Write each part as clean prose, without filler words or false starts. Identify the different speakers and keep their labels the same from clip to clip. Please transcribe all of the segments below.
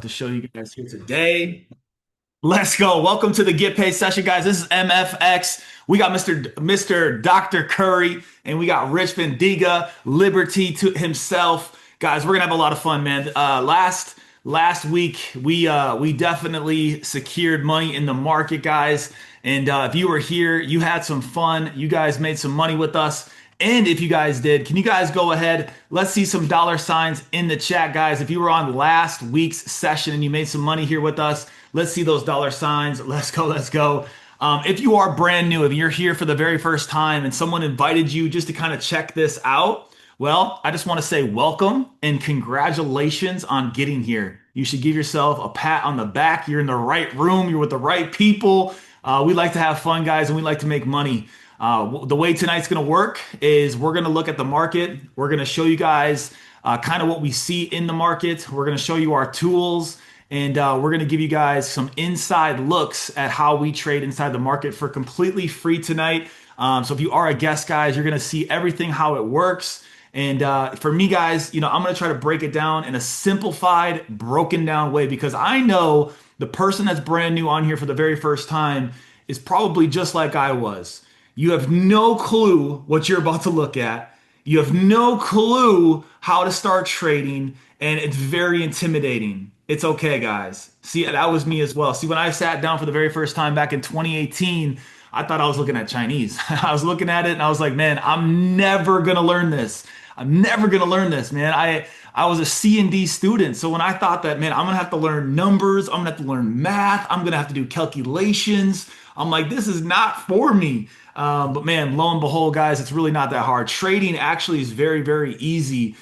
Speaker 1: to show you guys here today. Let's go. Welcome to the Get Paid session, guys. This is MFX. We got Mr. Dr. Curry, and we got Rich Vendiga, Liberty to himself. Guys, we're gonna have a lot of fun, man. Last week we definitely secured money in the market, guys. And if you were here, you had some fun. You guys made some money with us. And if you guys did, can you guys go ahead? Let's see some dollar signs in the chat, guys. If you were on last week's session and you made some money here with us, let's see those dollar signs. Let's go, let's go. If you are brand new, if you're here for the very first time and someone invited you just to kind of check this out, well, I just want to say welcome and congratulations on getting here. You should give yourself a pat on the back. You're in the right room. You're with the right people. We like to have fun, guys, and we like to make money. The way tonight's going to work is we're going to look at the market. We're going to show you guys kind of what we see in the market. We're going to show you our tools, and we're going to give you guys some inside looks at how we trade inside the market for completely free tonight. So if you are a guest, guys, you're going to see everything, how it works. And for me, guys, I'm going to try to break it down in a simplified, broken down way because I know the person that's brand new on here for the very first time is probably just like I was. You have no clue what you're about to look at. You have no clue how to start trading, and it's very intimidating. It's okay, guys. See, that was me as well. See, when I sat down for the very first time back in 2018, I thought I was looking at Chinese. I was looking at it and I was like, man, I'm never gonna learn this. I'm never gonna learn this, man. I was a C&D student. So when I thought that, man, I'm gonna have to learn numbers, I'm gonna have to learn math, I'm gonna have to do calculations. I'm like, this is not for me. But man, lo and behold, guys, it's really not that hard. Trading actually is very, very easy.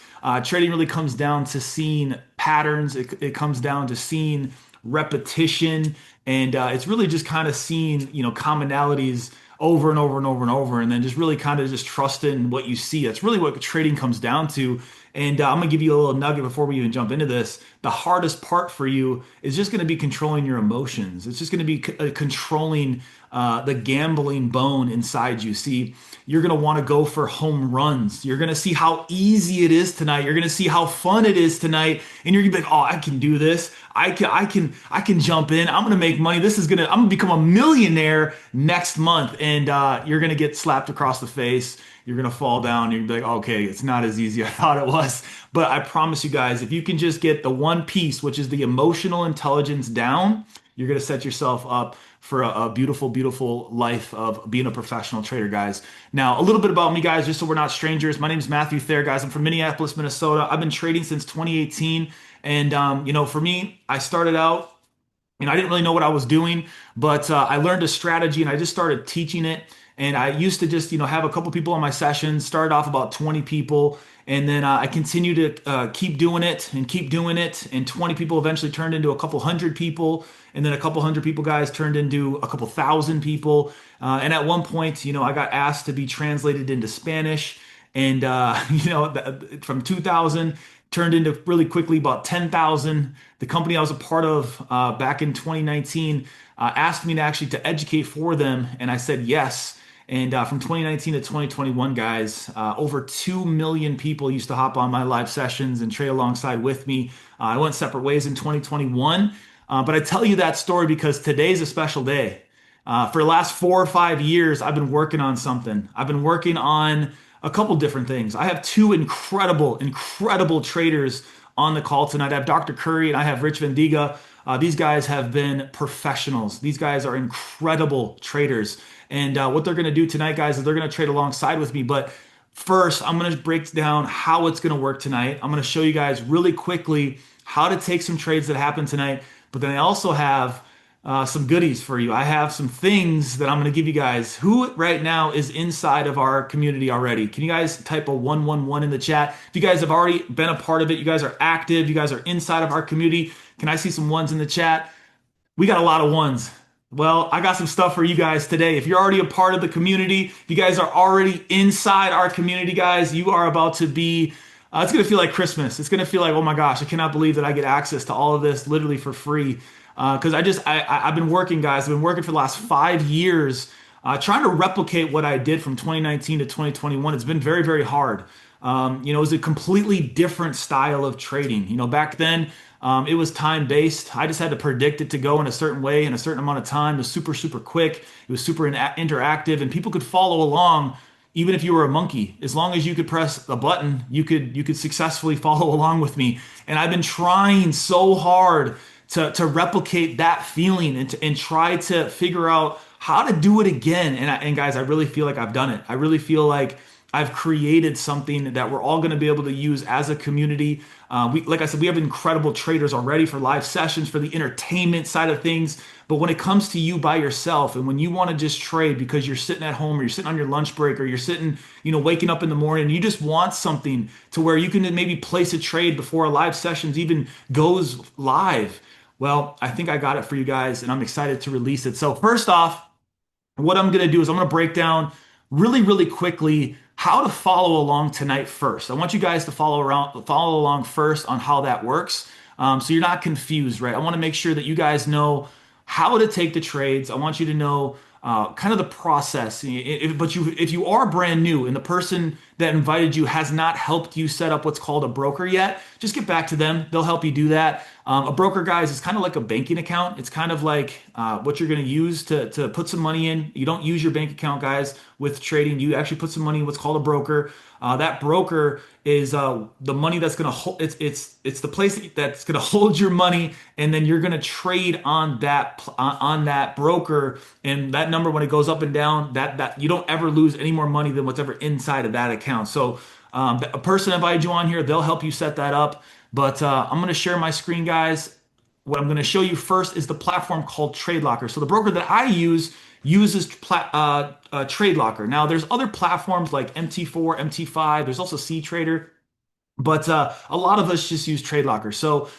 Speaker 1: Trading really comes down to seeing patterns. It comes down to seeing repetition, and it's really just kind of seeing, commonalities over and over and over and over, and then just really kind of just trusting what you see. That's really what trading comes down to. And I'm gonna give you a little nugget before we even jump into this. The hardest part for you is just gonna be controlling your emotions. It's just gonna be controlling the gambling bone inside you. See, you're gonna want to go for home runs. You're gonna see how easy it is tonight. You're gonna see how fun it is tonight, and you're gonna be like, "Oh, I can do this. I can jump in. I'm gonna make money. I'm gonna become a millionaire next month." And you're gonna get slapped across the face. You're gonna fall down. You're gonna be like, okay, it's not as easy as I thought it was. But I promise you guys, if you can just get the one piece, which is the emotional intelligence down, you're gonna set yourself up for a beautiful, beautiful life of being a professional trader, guys. Now, a little bit about me, guys, just so we're not strangers. My name is Matthew Thayer, guys. I'm from Minneapolis, Minnesota. I've been trading since 2018. And, for me, I started out, I didn't really know what I was doing, but I learned a strategy and I just started teaching it. And I used to just, have a couple people on my sessions, started off about 20 people. And then I continued to keep doing it and keep doing it. And 20 people eventually turned into a couple hundred people. And then a couple hundred people, guys, turned into a couple thousand people. And at one point, I got asked to be translated into Spanish. And, from 2000 turned into really quickly about 10,000. The company I was a part of back in 2019 asked me to actually to educate for them. And I said yes. And from 2019 to 2021, guys, over 2 million people used to hop on my live sessions and trade alongside with me. I went separate ways in 2021. But I tell you that story because today's a special day. For the last 4 or 5 years, I've been working on something. I've been working on a couple different things. I have two incredible, incredible traders on the call tonight. I have Dr. Curry and I have Rich Vendiga. These guys have been professionals. These guys are incredible traders. And what they're going to do tonight, guys, is they're going to trade alongside with me. But first, I'm going to break down how it's going to work tonight. I'm going to show you guys really quickly how to take some trades that happen tonight. But then I also have some goodies for you. I have some things that I'm going to give you guys. Who right now is inside of our community already? Can you guys type a 111 in the chat? If you guys have already been a part of it, you guys are active, you guys are inside of our community. Can I see some ones in the chat? We got a lot of ones. Well, I got some stuff for you guys today. If you're already a part of the community, if you guys are already inside our community, guys, you are about to be, it's going to feel like Christmas. It's going to feel like, oh my gosh, I cannot believe that I get access to all of this literally for free. Because I've been working, guys. I've been working for the last 5 years trying to replicate what I did from 2019 to 2021. It's been very, very hard. It was a completely different style of trading. Back then, it was time based. I just had to predict it to go in a certain way in a certain amount of time. It was super, super quick. It was super interactive, and people could follow along even if you were a monkey. As long as you could press a button, you could successfully follow along with me. And I've been trying so hard to replicate that feeling and try to figure out how to do it again. And guys, I really feel like I've done it. I really feel like I've created something that we're all going to be able to use as a community. Like I said, we have incredible traders already for live sessions, for the entertainment side of things. But when it comes to you by yourself, and when you want to just trade because you're sitting at home, or you're sitting on your lunch break, or you're sitting, waking up in the morning, and you just want something to where you can maybe place a trade before a live sessions even goes live. Well, I think I got it for you guys, and I'm excited to release it. So first off, what I'm going to do is I'm going to break down really, really quickly how to follow along tonight first. I want you guys to follow along first on how that works. So you're not confused, right? I want to make sure that you guys know how to take the trades. I want you to know kind of the process. But if you are brand new and the person that invited you has not helped you set up what's called a broker yet, just get back to them. They'll help you do that. A broker, guys, is kind of like a banking account. It's kind of like what you're going to use to put some money in. You don't use your bank account, guys, with trading. You actually put some money in what's called a broker. That broker is the money that's going to hold. It's the place that's going to hold your money, and then you're going to trade on that broker. And that number, when it goes up and down, that you don't ever lose any more money than what's ever inside of that account. So a person invited you on here. They'll help you set that up. But I'm going to share my screen, guys. What I'm going to show you first is the platform called Trade Locker. So the broker that I use uses Trade Locker. Now, there's other platforms like MT4, MT5. There's also C-Trader. But a lot of us just use Trade Locker. So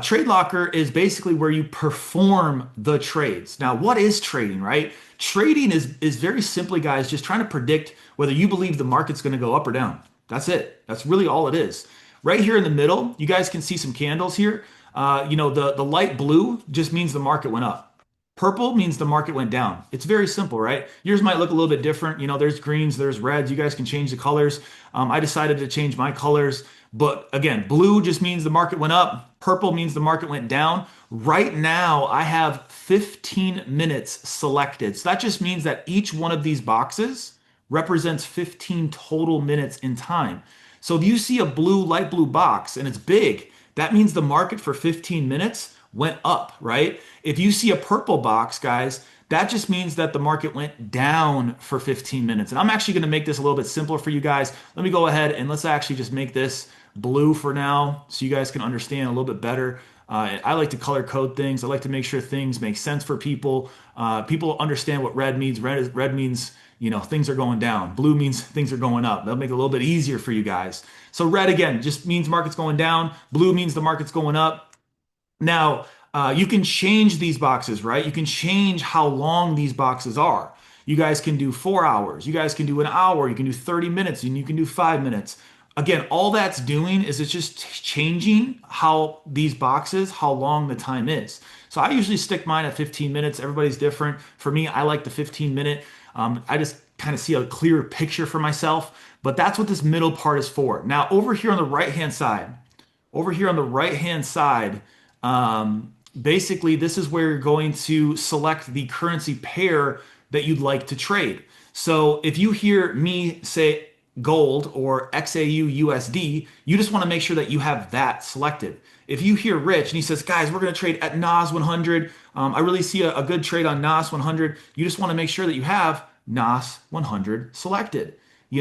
Speaker 1: Trade Locker is basically where you perform the trades. Now, what is trading, right? Trading is very simply, guys, just trying to predict whether you believe the market's going to go up or down. That's it. That's really all it is. Right here in the middle, you guys can see some candles here. The light blue just means the market went up. Purple means the market went down. It's very simple, right? Yours might look a little bit different. There's greens, there's reds. You guys can change the colors. I decided to change my colors. But again, blue just means the market went up. Purple means the market went down. Right now, I have 15 minutes selected. So that just means that each one of these boxes represents 15 total minutes in time. So if you see a light blue box and it's big, that means the market for 15 minutes went up, right? If you see a purple box, guys, that just means that the market went down for 15 minutes. And I'm actually going to make this a little bit simpler for you guys. Let me go ahead and let's actually just make this blue for now so you guys can understand a little bit better. I like to color code things. I like to make sure things make sense for people. People understand what red means. Red means, things are going down. Blue means things are going up. That'll make it a little bit easier for you guys. So red, again, just means market's going down. Blue means the market's going up. Now, you can change these boxes, right? You can change how long these boxes are. You guys can do 4 hours. You guys can do an hour. You can do 30 minutes, and you can do 5 minutes. Again, all that's doing is it's just changing how long the time is. So I usually stick mine at 15 minutes. Everybody's different. For me, I like the 15-minute. I just kind of see a clearer picture for myself. But that's what this middle part is for. Now, over here on the right-hand side, basically, this is where you're going to select the currency pair that you'd like to trade. So if you hear me say gold or XAU USD, you just want to make sure that you have that selected. If you hear Rich and he says, guys, we're going to trade at NAS 100, I really see a good trade on NAS 100, you just want to make sure that you have NAS 100 selected.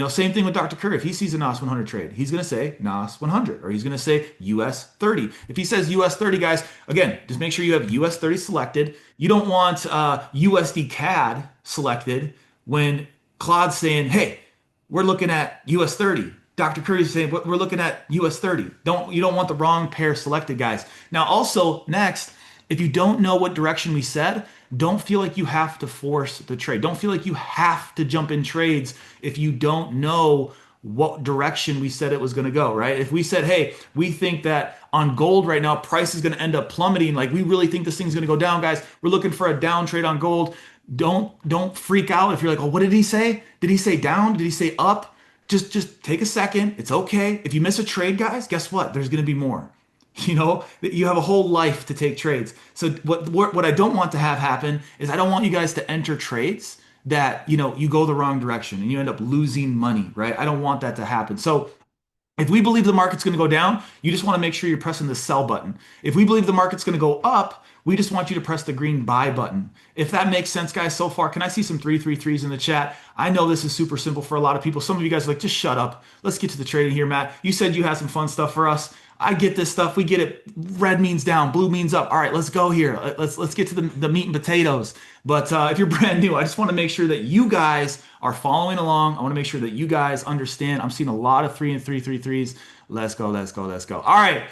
Speaker 1: Same thing with Dr. Curry. If he sees a NAS 100 trade, he's going to say NAS 100, or he's going to say US 30. If he says US 30, guys, again, just make sure you have US 30 selected. You don't want USD CAD selected when Claude's saying, hey, we're looking at US 30. Dr. Curry's saying, we're looking at US 30. You don't want the wrong pair selected, guys. Now, also, next, if you don't know what direction we said, don't feel like you have to force the trade. Don't feel like you have to jump in trades if you don't know what direction we said it was going to go, right? If we said, hey, we think that on gold right now, price is going to end up plummeting. Like, we really think this thing's going to go down, guys. We're looking for a down trade on gold. Don't freak out if you're like, oh, what did he say? Did he say down? Did he say up? just take a second. It's okay. If you miss a trade, guys, guess what? There's going to be more. You know, you have a whole life to take trades. So what I don't want to have happen is I don't want you guys to enter trades that, you go the wrong direction and you end up losing money, right? I don't want that to happen. So if we believe the market's going to go down, you just want to make sure you're pressing the sell button. If we believe the market's going to go up, we just want you to press the green buy button. If that makes sense, guys, so far, can I see some 333s in the chat? I know this is super simple for a lot of people. Some of you guys are like, just shut up. Let's get to the trading here, Matt. You said you had some fun stuff for us. I get this stuff. We get it. Red means down, blue means up. All right, let's go here. Let's get to the meat and potatoes. But if you're brand new, I just want to make sure that you guys are following along. I want to make sure that you guys understand. I'm seeing a lot of 3 and 333s. Let's go, let's go, let's go. All right.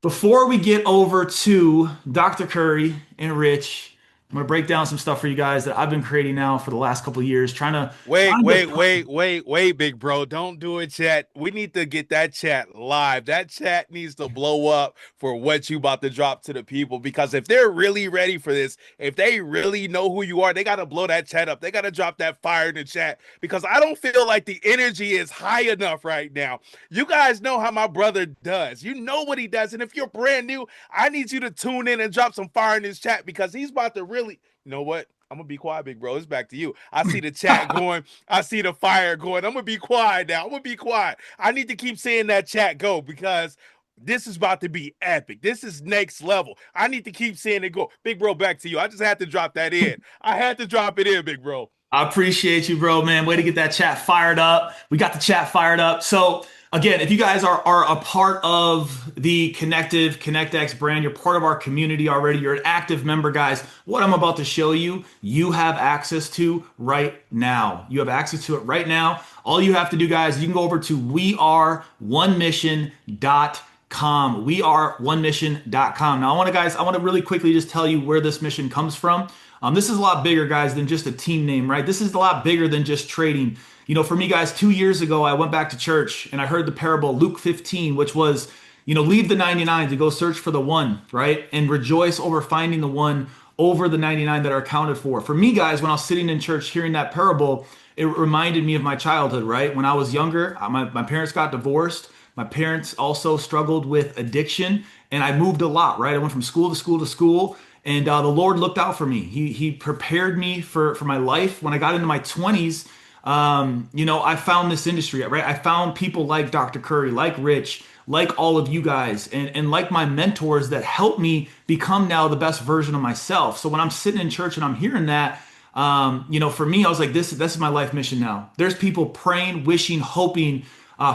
Speaker 1: Before we get over to Dr. Curry and Rich, I'm going to break down some stuff for you guys that I've been creating now for the last couple of years, trying to
Speaker 2: Wait,
Speaker 1: find
Speaker 2: wait,
Speaker 1: a.
Speaker 2: wait, wait, wait, big bro. Don't do it, chat. We need to get that chat live. That chat needs to blow up for what you about to drop to the people. Because if they're really ready for this, if they really know who you are, they gotta blow that chat up. They gotta drop that fire in the chat. Because I don't feel like the energy is high enough right now. You guys know how my brother does. You know what he does. And if you're brand new, I need you to tune in and drop some fire in this chat because he's about to really, you know what? I'm gonna be quiet, big bro. It's back to you. I see the chat going. I see the fire going. I'm gonna be quiet now. I'm gonna be quiet. I need to keep seeing that chat go because this is about to be epic. This is next level. I need to keep seeing it go. Big bro, back to you. I just had to drop that in. I had to drop it in, big bro.
Speaker 1: I appreciate you, bro, man. Way to get that chat fired up. We got the chat fired up. So, again, if you guys are a part of the Connectiv, ConnectX brand, you're part of our community already, you're an active member, guys. What I'm about to show you, you have access to right now. You have access to it right now. All you have to do, guys, you can go over to weareonemission.com. Weareonemission.com. Now, I want to really quickly just tell you where this mission comes from. This is a lot bigger, guys, than just a team name, right? This is a lot bigger than just trading. For me, guys, 2 years ago, I went back to church and I heard the parable Luke 15, which was, leave the 99 to go search for the one, right? And rejoice over finding the one over the 99 that are accounted for. For me, guys, when I was sitting in church hearing that parable, it reminded me of my childhood, right? When I was younger, my parents got divorced. My parents also struggled with addiction, and I moved a lot, right? I went from school to school to school. And the Lord looked out for me. He prepared me for my life. When I got into my 20s, I found this industry, right? I found people like Dr. Curry, like Rich, like all of you guys, and like my mentors that helped me become now the best version of myself. So when I'm sitting in church and I'm hearing that, for me, I was like, this is my life mission now. There's people praying, wishing, hoping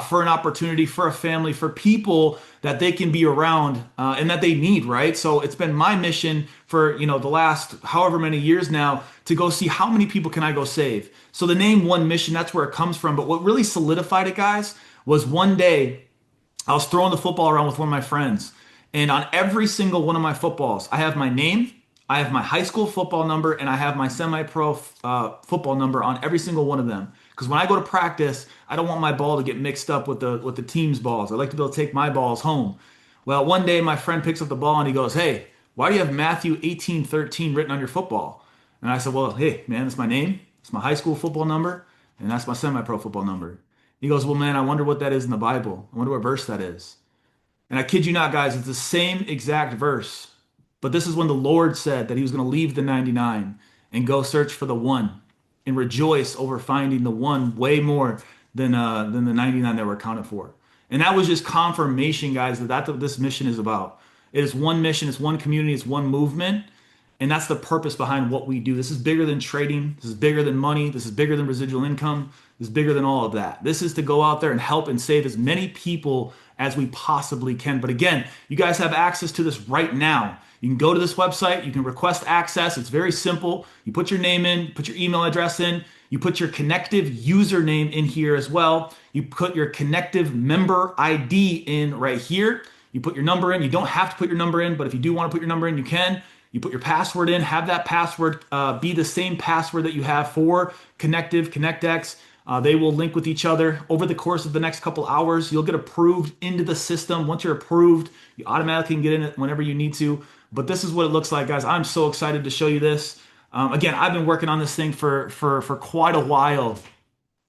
Speaker 1: for an opportunity, for a family, for people that they can be around and that they need, right? So it's been my mission for the last however many years now to go see how many people can I go save. So the name One Mission, that's where it comes from. But what really solidified it, guys, was one day I was throwing the football around with one of my friends, and on every single one of my footballs, I have my name, I have my high school football number, and I have my semi-pro football number on every single one of them. Because when I go to practice, I don't want my ball to get mixed up with the team's balls. I like to be able to take my balls home. Well, one day my friend picks up the ball and he goes, "Hey, why do you have Matthew 18:13 written on your football?" And I said, "Well, hey, man, that's my name. It's my high school football number, and that's my semi-pro football number." He goes, "Well, man, I wonder what that is in the Bible. I wonder what verse that is." And I kid you not, guys, it's the same exact verse. But this is when the Lord said that he was going to leave the 99 and go search for the one and rejoice over finding the one way more than the 99 that were accounted for. And that was just confirmation, guys, that that's what this mission is about. It is one mission, it's one community, it's one movement. And that's the purpose behind what we do. This is bigger than trading. This is bigger than money. This is bigger than residual income. This is bigger than all of that. This is to go out there and help and save as many people as we possibly can. But again, you guys have access to this right now. You can go to this website. You can request access. It's very simple. You put your name in, put your email address in. You put your Connectiv username in here as well. You put your Connectiv member ID in right here. You put your number in. You don't have to put your number in, but if you do want to put your number in, you can. You put your password in, have that password be the same password that you have for Connectiv, ConnectX. They will link with each other over the course of the next couple hours. You'll get approved into the system. Once you're approved, you automatically can get in it whenever you need to. But this is what it looks like, guys. I'm so excited to show you this. Again, I've been working on this thing for quite a while.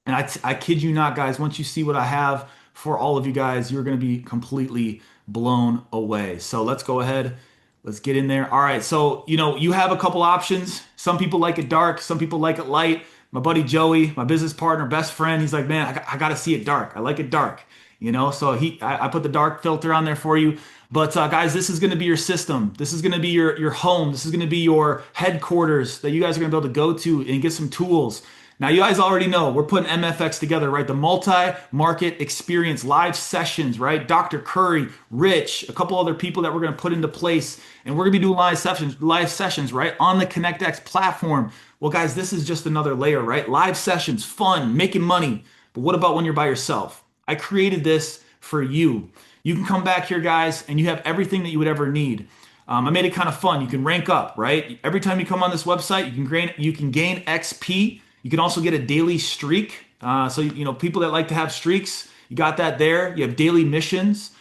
Speaker 1: And I kid you not, guys, once you see what I have for all of you guys, you're going to be completely blown away. So let's go ahead. Let's get in there. All right. So, you have a couple options. Some people like it dark, some people like it light. My buddy Joey, my business partner, best friend, he's like, man, I got to see it dark. I like it dark. So I put the dark filter on there for you. But guys, this is going to be your system. This is going to be your home. This is going to be your headquarters that you guys are going to be able to go to and get some tools. Now, you guys already know we're putting MFX together, right? The multi-market experience live sessions, right? Dr. Curry, Rich, a couple other people that we're going to put into place, and we're going to be doing live sessions, right, on the ConnectX platform. Well, guys, this is just another layer, right? Live sessions, fun, making money. But what about when you're by yourself? I created this for you. You can come back here, guys, and you have everything that you would ever need. I made it kind of fun. You can rank up, right? Every time you come on this website, you can gain XP. You can also get a daily streak. So people that like to have streaks, you got that there. You have daily missions.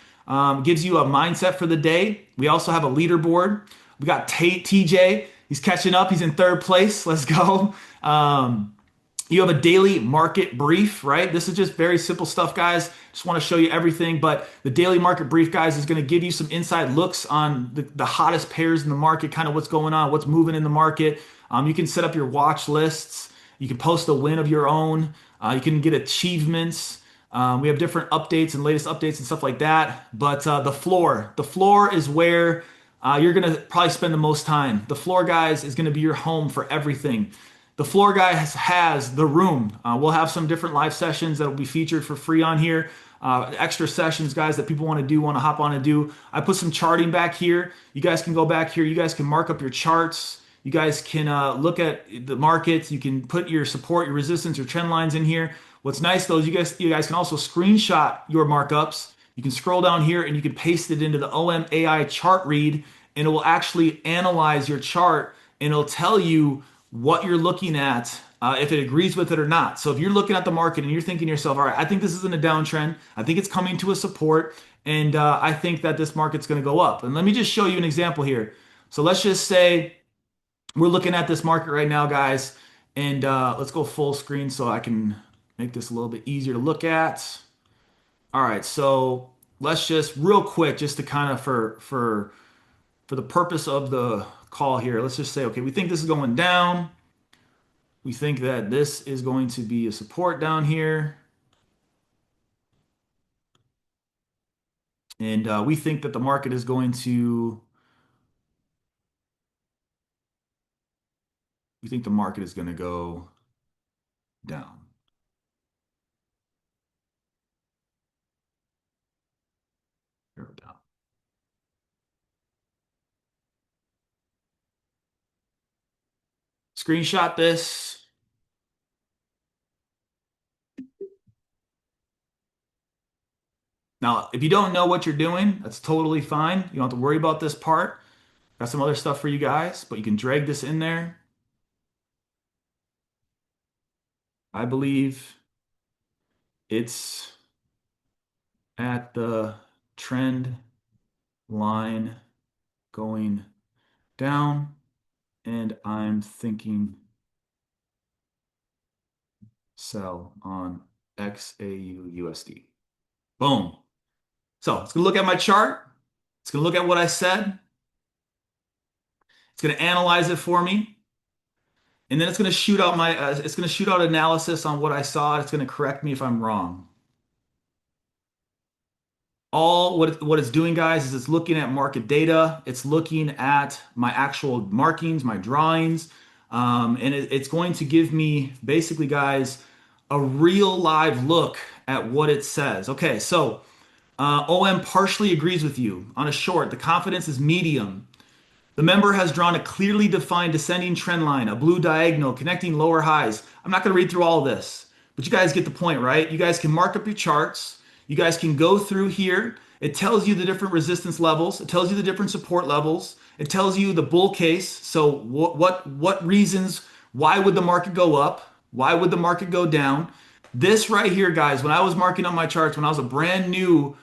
Speaker 1: Gives you a mindset for the day. We also have a leaderboard. We got TJ. He's catching up. He's in third place. Let's go. You have a daily market brief, right? This is just very simple stuff, guys. Just want to show you everything. But the daily market brief, guys, is going to give you some inside looks on the hottest pairs in the market, kind of what's going on, what's moving in the market. You can set up your watch lists. You can post a win of your own. You can get achievements. We have different updates and latest updates and stuff like that. But the floor is where you're going to probably spend the most time. The floor, guys, is going to be your home for everything. The floor guy has the room. We'll have some different live sessions that will be featured for free on here. Extra sessions, guys, that people want to hop on and do. I put some charting back here. You guys can go back here. You guys can mark up your charts. You guys can look at the markets. You can put your support, your resistance, your trend lines in here. What's nice though is you guys can also screenshot your markups. You can scroll down here and you can paste it into the OM AI chart read, and it will actually analyze your chart and it'll tell you what you're looking at, if it agrees with it or not. So if you're looking at the market and you're thinking to yourself, all right, I think this is in a downtrend. I think it's coming to a support, and I think that this market's going to go up. And let me just show you an example here. So let's just say we're looking at this market right now, guys, and let's go full screen so I can make this a little bit easier to look at. All right, so let's just real quick, just to kind of for the purpose of the call here, let's just say, okay, we think this is going down. We think that this is going to be a support down here. And we think that the market is going to, we think the market is going to go down. Here we go. Screenshot this. Now, if you don't know what you're doing, that's totally fine. You don't have to worry about this part. Got some other stuff for you guys, but you can drag this in there. I believe it's at the trend line going down, and I'm thinking sell on XAU USD. Boom. So it's going to look at my chart. It's going to look at what I said. It's going to analyze it for me. And then it's going to shoot out it's going to shoot out analysis on what I saw. It's going to correct me if I'm wrong. All what it's doing, guys, is it's looking at market data. It's looking at my actual markings, my drawings, and it's going to give me basically, guys, a real live look at what it says. Okay, so OM partially agrees with you on a short. The confidence is medium. The member has drawn a clearly defined descending trend line, a blue diagonal connecting lower highs. I'm not going to read through all of this, but you guys get the point, right? You guys can mark up your charts. You guys can go through here. It tells you the different resistance levels. It tells you the different support levels. It tells you the bull case. So what reasons, why would the market go up? Why would the market go down? This right here, guys, when I was marking up my charts, when I was a brand new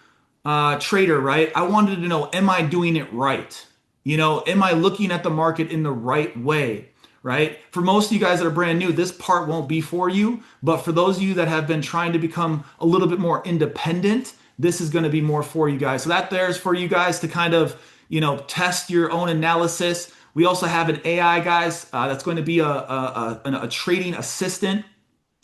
Speaker 1: trader, right? I wanted to know, am I doing it right? Am I looking at the market in the right way? right? For most of you guys that are brand new, this part won't be for you. But for those of you that have been trying to become a little bit more independent, this is going to be more for you guys. So that there's for you guys to kind of, test your own analysis. We also have an AI, guys, that's going to be a trading assistant.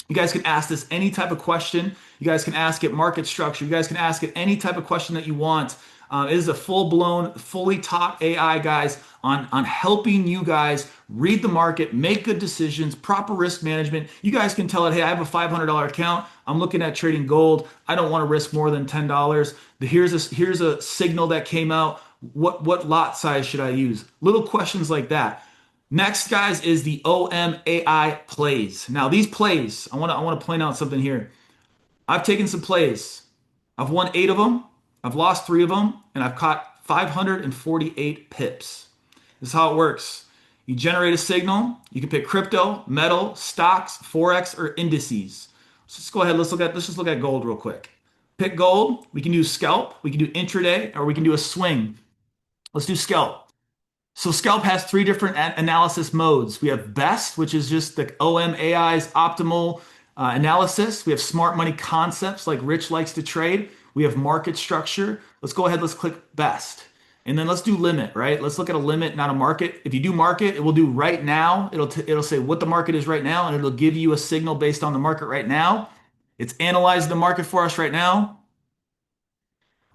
Speaker 1: You guys can ask this any type of question. You guys can ask it market structure. You guys can ask it any type of question that you want. It is a full-blown, fully taught AI, guys, on helping you guys read the market, make good decisions, proper risk management. You guys can tell it, hey, I have a $500 account. I'm looking at trading gold. I don't want to risk more than $10. Here's a signal that came out. What lot size should I use? Little questions like that. Next, guys, is the OMAI plays. Now, these plays, I want to point out something here. I've taken some plays. I've won 8 of them. I've lost 3 of them, and I've caught 548 pips. This is how it works. You generate a signal. You can pick crypto, metal, stocks, forex, or indices. So let's go ahead. Let's just look at gold real quick. Pick gold. We can do scalp. We can do intraday, or we can do a swing. Let's do scalp. So Scalp has 3 different analysis modes. We have best, which is just the OMAI's optimal analysis. We have smart money concepts like Rich likes to trade. We have market structure. Let's go ahead, let's click best. And then let's do limit, right? Let's look at a limit, not a market. If you do market, it will do right now. It'll say what the market is right now, and it'll give you a signal based on the market right now. It's analyzing the market for us right now.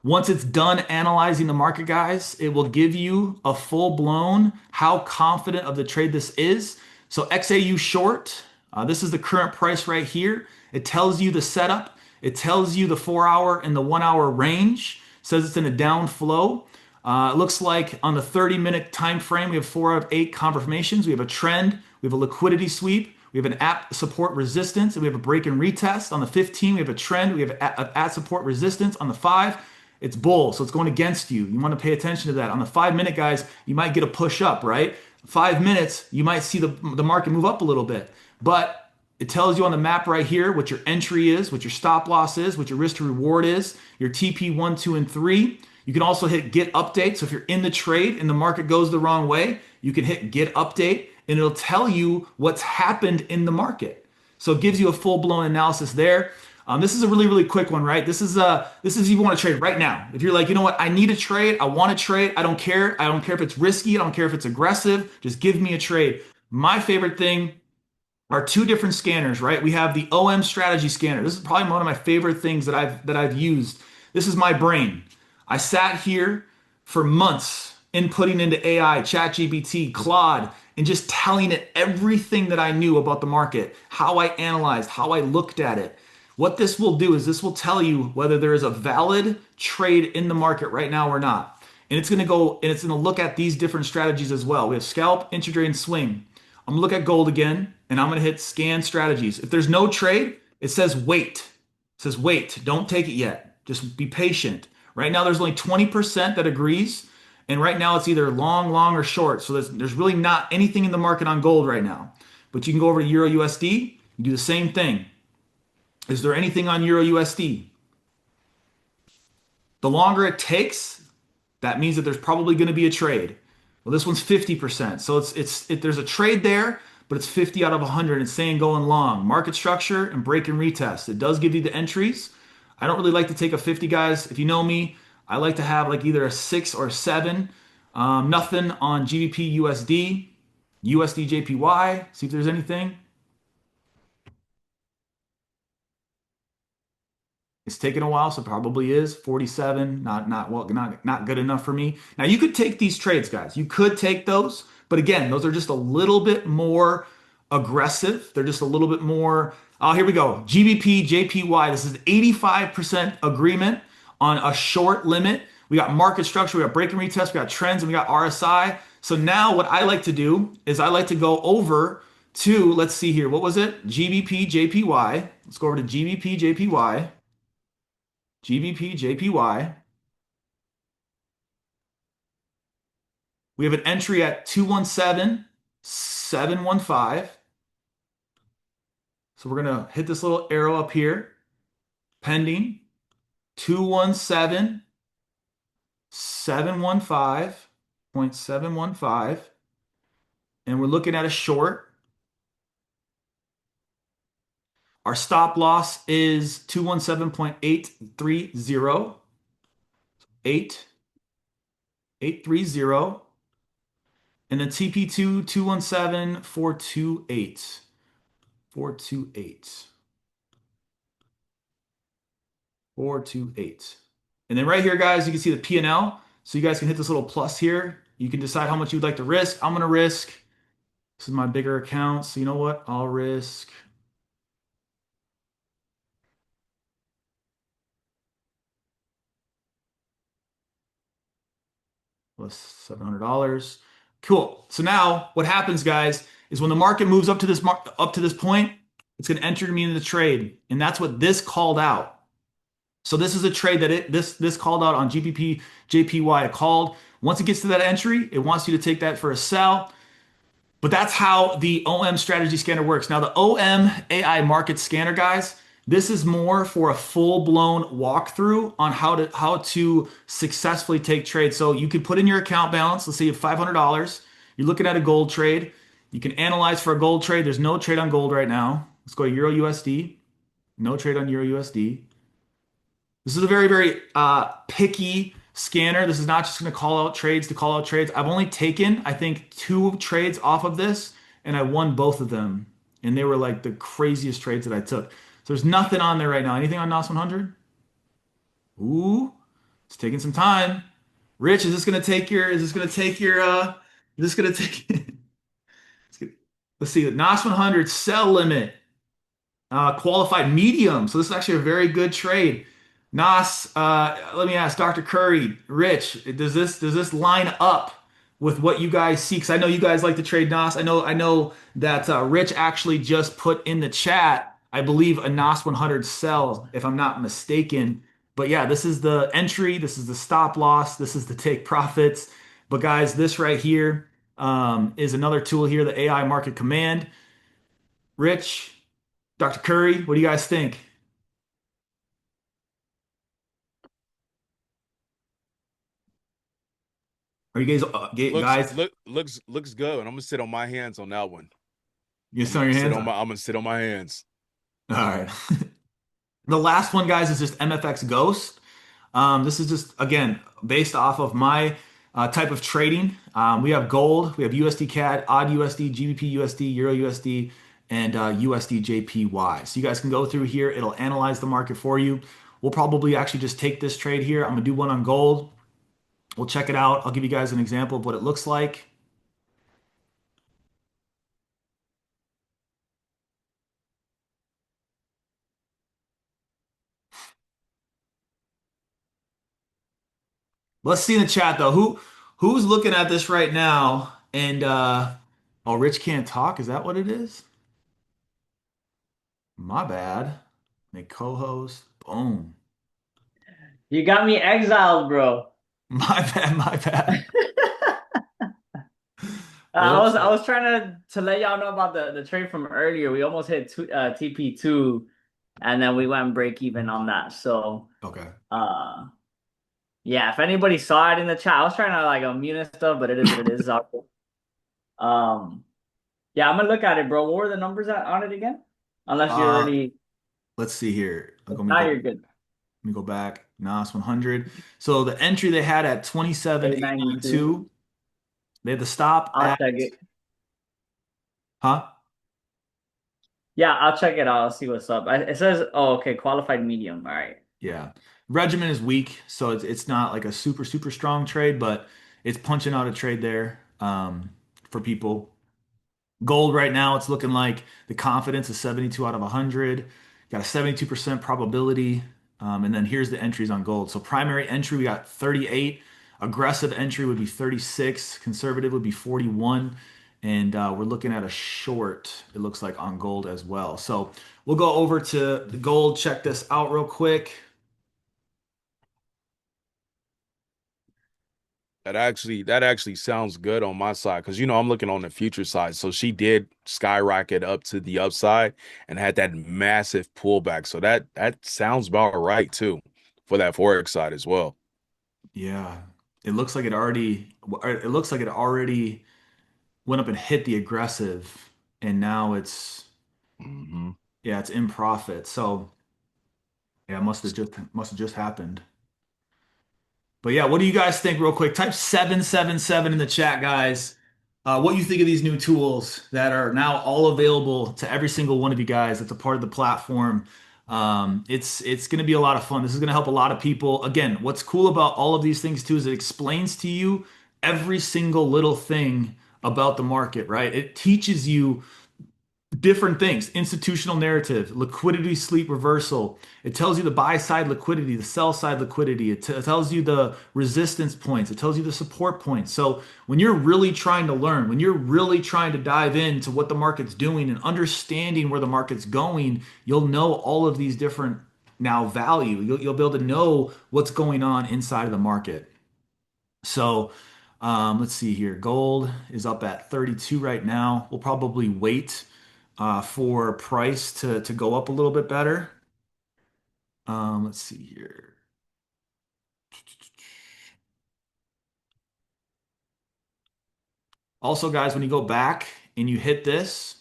Speaker 1: Once it's done analyzing the market, guys, it will give you a full blown how confident of the trade this is. So XAU short, this is the current price right here. It tells you the setup. It tells you the 4-hour and the 1-hour range. It says it's in a down flow. It looks like on the 30-minute time frame, we have 4 out of 8 confirmations. We have a trend. We have a liquidity sweep. We have an at support resistance, and we have a break and retest. On the 15, we have a trend. We have at support resistance. On the 5, it's bull, so it's going against you. You want to pay attention to that. On the 5-minute, guys, you might get a push up, right? 5 minutes, you might see the market move up a little bit. But it tells you on the map right here what your entry is, what your stop loss is, what your risk to reward is, your TP 1, 2, and 3. You can also hit get update. So if you're in the trade and the market goes the wrong way, you can hit get update and it'll tell you what's happened in the market. So it gives you a full-blown analysis there. This is a really, really quick one, right? This is if you want to trade right now. If you're like, you know what, I need a trade, I want to trade, I don't care. I don't care if it's risky, I don't care if it's aggressive. Just give me a trade. My favorite thing are 2 different scanners, right? We have the OM strategy scanner. This is probably one of my favorite things that I've used. This is my brain. I sat here for months inputting into AI, ChatGPT, Claude, and just telling it everything that I knew about the market, how I analyzed, how I looked at it. What this will do is this will tell you whether there is a valid trade in the market right now or not. And it's going to go and it's going to look at these different strategies as well. We have scalp, intraday, and swing. I'm going to look at gold again, and I'm going to hit scan strategies. If there's no trade, it says wait. It says wait. Don't take it yet. Just be patient. Right now, there's only 20% that agrees. And right now, it's either long, or short. So there's really not anything in the market on gold right now. But you can go over to Euro USD and do the same thing. Is there anything on Euro USD? The longer it takes, that means that there's probably going to be a trade. Well, this one's 50%. So there's a trade there, but it's 50 out of 100. It's saying going long. Market structure and break and retest. It does give you the entries. I don't really like to take a 50, guys. If you know me, I like to have like either a 6 or 7. Nothing on GBP USD, USD JPY. See if there's anything. It's taken a while, so probably is 47. Not good enough for me. Now you could take these trades, guys. You could take those, but again, those are just a little bit more aggressive. They're just a little bit more. Oh, here we go. GBP JPY. This is 85% agreement on a short limit. We got market structure, we got break and retest, we got trends, and we got RSI. So now what I like to do is I like to go over to, let's see here. What was it? GBP JPY. Let's go over to GBP JPY. GBP, JPY. We have an entry at 217,715. So we're going to hit this little arrow up here. Pending 217,715.715. and we're looking at a short. Our stop loss is 217.830, 8830, and the TP2 217.428, 428, 428. And then right here, guys, you can see the P&L. So you guys can hit this little plus here. You can decide how much you'd like to risk. I'm gonna risk. This is my bigger account. So you know what? I'll risk. Plus $700. Cool. So now what happens, guys, is when the market moves up to this point, it's going to enter me into the trade, and that's what this called out. So this is a trade that this called out on GBP JPY. It called. Once it gets to that entry, it wants you to take that for a sell. But that's how the OM strategy scanner works. Now, the OM AI market scanner, guys, this is more for a full-blown walkthrough on how to successfully take trades. So you could put in your account balance. Let's say you have $500. You're looking at a gold trade. You can analyze for a gold trade. There's no trade on gold right now. Let's go to Euro USD. No trade on Euro USD. This is a very, very picky scanner. This is not just going to call out trades to call out trades. I've only taken, I think, two trades off of this, and I won both of them. And they were like the craziest trades that I took. So there's nothing on there right now. Anything on NOS 100? Ooh, it's taking some time. Rich, is this going to take your, is this going to take, let's see, the NOS 100 sell limit. Qualified medium. So this is actually a very good trade. Nas, let me ask Dr. Curry, Rich, does this line up with what you guys see? Because I know you guys like to trade Nas. I know that Rich actually just put in the chat, I believe, a Nas 100 sell, if I'm not mistaken. But yeah, this is the entry, this is the stop loss, this is the take profits. But guys, this right here is another tool here, the AI Market Command. Rich, Dr. Curry, what do you guys think? Are you guys,
Speaker 2: Looks
Speaker 1: guys,
Speaker 2: look looks good. And I'm gonna sit on my hands on that one.
Speaker 1: you sit on your hands?
Speaker 2: I'm gonna sit on my hands.
Speaker 1: All right. The last one, guys, is just MFX Ghost. This is just, again, based off of my type of trading. We have gold, we have USD CAD, odd USD, GBP USD, Euro USD, and USD JPY. So you guys can go through here. It'll analyze the market for you. We'll probably actually just take this trade here. I'm going to do one on gold. We'll check it out. I'll give you guys an example of what it looks like. Let's see in the chat though. Who's looking at this right now? And oh, Rich can't talk. Is that what it is? My bad. Make co-host. Boom.
Speaker 3: You got me exiled, bro.
Speaker 1: My bad. My bad.
Speaker 3: I
Speaker 1: Whoops.
Speaker 3: was I was trying to let y'all know about the trade from earlier. We almost hit TP2, and then we went break even on that. So
Speaker 1: Okay.
Speaker 3: uh yeah, if anybody saw it in the chat, I was trying to like unmute and stuff, but it is what it is. Um yeah, I'm gonna look at it, bro. What were the numbers on it again? Unless you
Speaker 1: Uh,
Speaker 3: already
Speaker 1: let's see here.
Speaker 3: now you're good.
Speaker 1: Let me go back. NOS 100. So the entry they had at
Speaker 3: 892.
Speaker 1: 27,892. They had the stop
Speaker 3: I'll
Speaker 1: at,
Speaker 3: check it.
Speaker 1: huh?
Speaker 3: Yeah, I'll check it out. I'll see what's up. It says, oh, okay, qualified medium. All right.
Speaker 1: Yeah. Regimen is weak, so it's not like a super, super strong trade, but it's punching out a trade there for people. Gold right now, it's looking like the confidence is 72 out of 100. Got a 72% probability. And then here's the entries on gold. So primary entry, we got 38. Aggressive entry would be 36. Conservative would be 41. And we're looking at a short, it looks like, on gold as well. So we'll go over to the gold, check this out real quick.
Speaker 2: That actually sounds good on my side because I'm looking on the future side. So she did skyrocket up to the upside and had that massive pullback. So that sounds about right too for that Forex side as well.
Speaker 1: Yeah, it looks like it already went up and hit the aggressive, and now it's
Speaker 2: Hmm.
Speaker 1: yeah, it's in profit. So yeah, it must have just happened. But yeah, what do you guys think real quick? Type 777 in the chat, guys. What you think of these new tools that are now all available to every single one of you guys that's a part of the platform. It's going to be a lot of fun. This is going to help a lot of people. Again, what's cool about all of these things too is it explains to you every single little thing about the market, right? It teaches you different things: institutional narrative, liquidity sleep reversal. It tells you the buy side liquidity, the sell side liquidity. It tells you the resistance points. It tells you the support points. So when you're really trying to learn, when you're really trying to dive into what the market's doing and understanding where the market's going, you'll know all of these different now value. You'll be able to know what's going on inside of the market. So let's see here. Gold is up at 32 right now. We'll probably wait for price to go up a little bit better. Let's see here. Also, guys, when you go back and you hit this,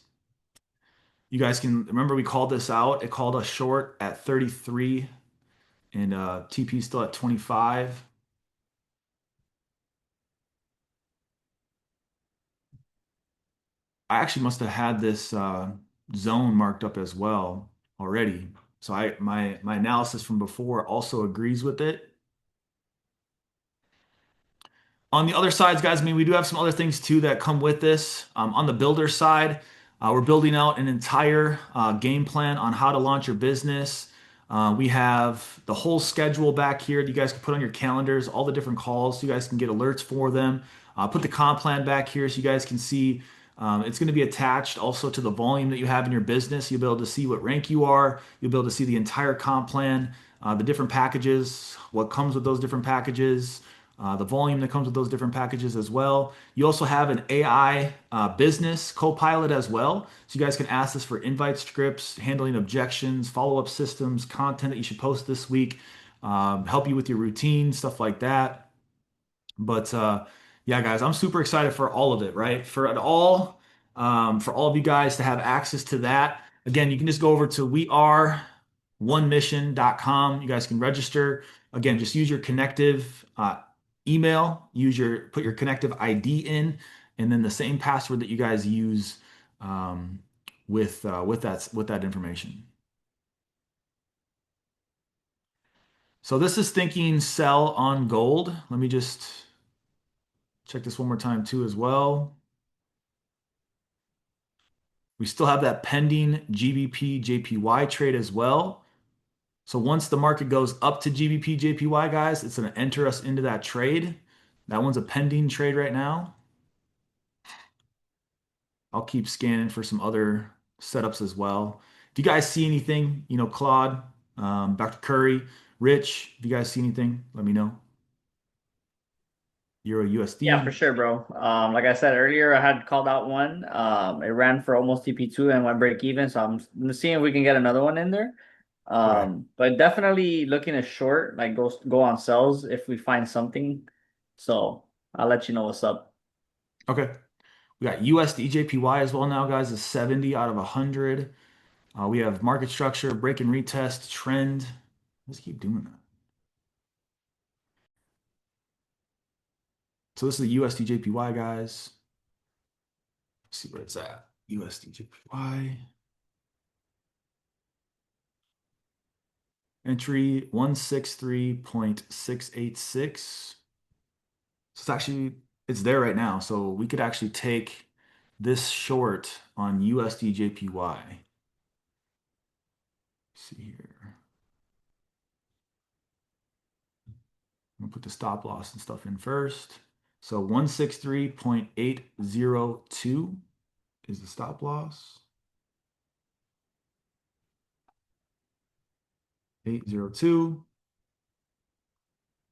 Speaker 1: you guys can remember we called this out. It called us short at 33 and TP still at 25. I actually must have had this zone marked up as well already. So my analysis from before also agrees with it. On the other sides, guys, I mean, we do have some other things too that come with this. On the builder side, we're building out an entire game plan on how to launch your business. We have the whole schedule back here that you guys can put on your calendars, all the different calls, so you guys can get alerts for them. Put the comp plan back here so you guys can see. It's going to be attached also to the volume that you have in your business. You'll be able to see what rank you are. You'll be able to see the entire comp plan, the different packages, what comes with those different packages, the volume that comes with those different packages as well. You also have an AI business co-pilot as well. So you guys can ask this for invite scripts, handling objections, follow-up systems, content that you should post this week, help you with your routine, stuff like that. But yeah, guys, I'm super excited for all of it, right? For all of you guys to have access to that. Again, you can just go over to weareonemission.com. You guys can register. Again, just use your Connectiv email, put your Connectiv ID in, and then the same password that you guys use um, with that information. So this is thinking sell on gold. Let me just check this one more time too as well. We still have that pending GBP JPY trade as well. So once the market goes up to GBP JPY, guys, it's going to enter us into that trade. That one's a pending trade right now. I'll keep scanning for some other setups as well. If you guys see anything, Claude, Dr. Curry, Rich, if you guys see anything, let me know. Euro
Speaker 3: Yeah, for
Speaker 1: USD.
Speaker 3: sure, bro. Like I said earlier, I had called out one. It ran for almost TP2 and went break even. So I'm seeing if we can get another one in there.
Speaker 1: Right.
Speaker 3: But definitely looking at short, like go on sells if we find something. So I'll let you know what's up.
Speaker 1: Okay. We got USD JPY as well now, guys, is 70 out of 100. We have market structure, break and retest, trend. Let's keep doing that. So this is the USD JPY, guys. Let's see where it's at. USD JPY. Entry 163.686. So it's there right now. So we could actually take this short on USD JPY. See here. I'm gonna put the stop loss and stuff in first. So 163.802 is the stop loss. 802.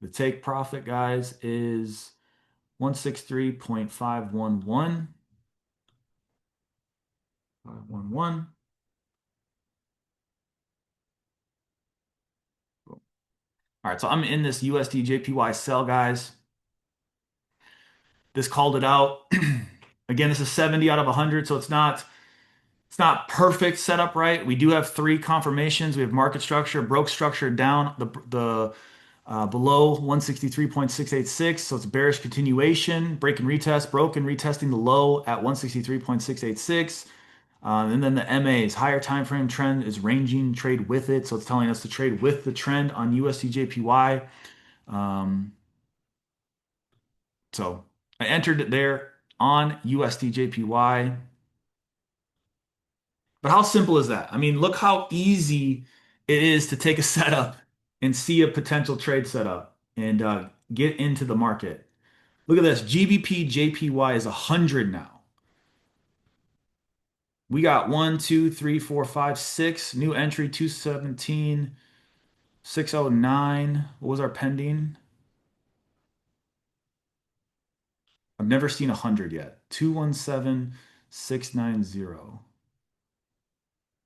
Speaker 1: The take profit, guys, is 163.511. 511. All right, so I'm in this USD JPY sell, guys. This called it out. Again, this is 70 out of 100, so it's not perfect setup, right? We do have three confirmations. We have market structure, broke structure down the below 163.686, so it's bearish continuation, break and retest, broke and retesting the low at 163.686. And then the MA's higher time frame trend is ranging trade with it, so it's telling us to trade with the trend on USD JPY. Um, so I entered it there on USD JPY. But how simple is that? I mean, look how easy it is to take a setup and see a potential trade setup and get into the market. Look at this. GBP JPY is 100 now. We got 1, 2, 3, 4, 5, 6 new entry 217, 609. What was our pending? I've never seen 100 yet. 217, 690.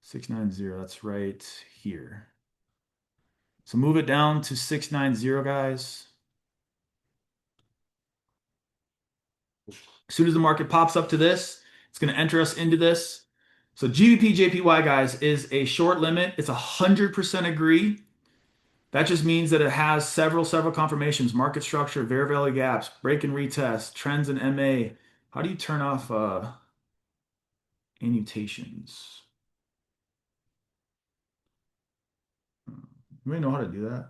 Speaker 1: 690. That's right here. So move it down to 690, guys. As soon as the market pops up to this, it's going to enter us into this. So GBP JPY, guys, is a short limit. It's 100% agree. That just means that it has several confirmations, market structure, fair value gaps, break and retest, trends in MA. How do you turn off annotations? You may know how to do that.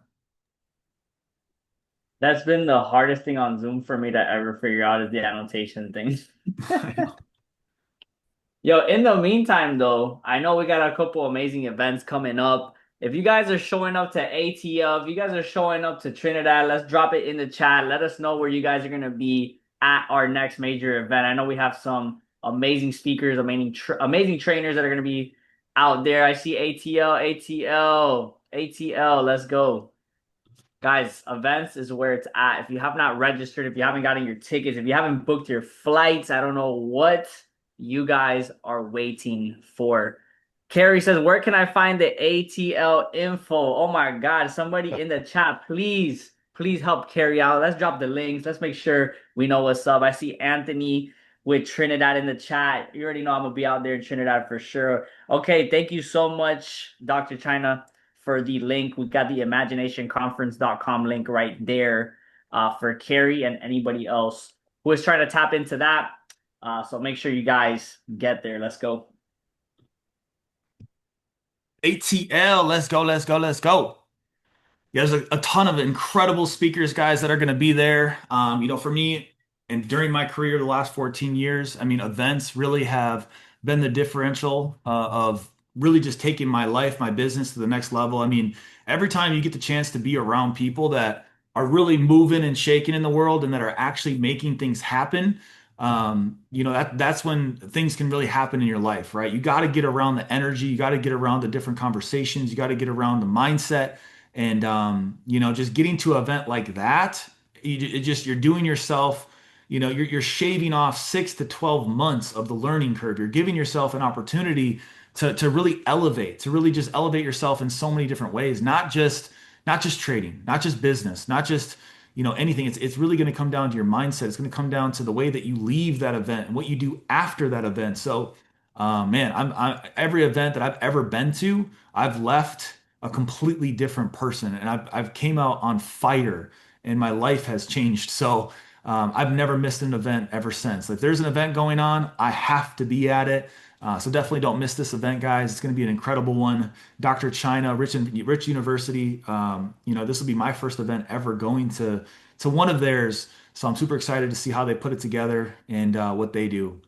Speaker 3: That's been the hardest thing on Zoom for me to ever figure out is the annotation thing.
Speaker 1: I know.
Speaker 3: Yo, in the meantime, though, I know we got a couple amazing events coming up. If you guys are showing up to ATL, if you guys are showing up to Trinidad, let's drop it in the chat. Let us know where you guys are going to be at our next major event. I know we have some amazing speakers, amazing trainers that are going to be out there. I see ATL. Let's go. Guys, events is where it's at. If you have not registered, if you haven't gotten your tickets, if you haven't booked your flights, I don't know what you guys are waiting for. Carrie says, where can I find the ATL info? Oh my God, somebody in the chat, please help Carrie out. Let's drop the links. Let's make sure we know what's up. I see Anthony with Trinidad in the chat. You already know I'm gonna be out there in Trinidad for sure. Okay, thank you so much, Dr. China, for the link. We've got the imaginationconference.com link right there for Carrie and anybody else who is trying to tap into that. So make sure you guys get there. Let's go.
Speaker 1: ATL, let's go, let's go, let's go. Yeah, there's a ton of incredible speakers, guys, that are going to be there. For me, and during my career, the last 14 years, I mean, events really have been the differential of really just taking my life, my business to the next level. I mean, every time you get the chance to be around people that are really moving and shaking in the world and that are actually making things happen, that's when things can really happen in your life, right? You got to get around the energy, you got to get around the different conversations, you got to get around the mindset. And just getting to an event like that, you're doing yourself, you're shaving off 6 to 12 months of the learning curve. You're giving yourself an opportunity to really elevate, to really just elevate yourself in so many different ways, not just trading, not just business, not just anything. It's really going to come down to your mindset. It's going to come down to the way that you leave that event and what you do after that event. So, man, every event that I've ever been to, I've left a completely different person, and I've came out on fire, and my life has changed. So I've never missed an event ever since. If there's an event going on, I have to be at it. So definitely don't miss this event, guys. It's going to be an incredible one. Dr. China, Rich University. This will be my first event ever going to one of theirs. So I'm super excited to see how they put it together and what they do.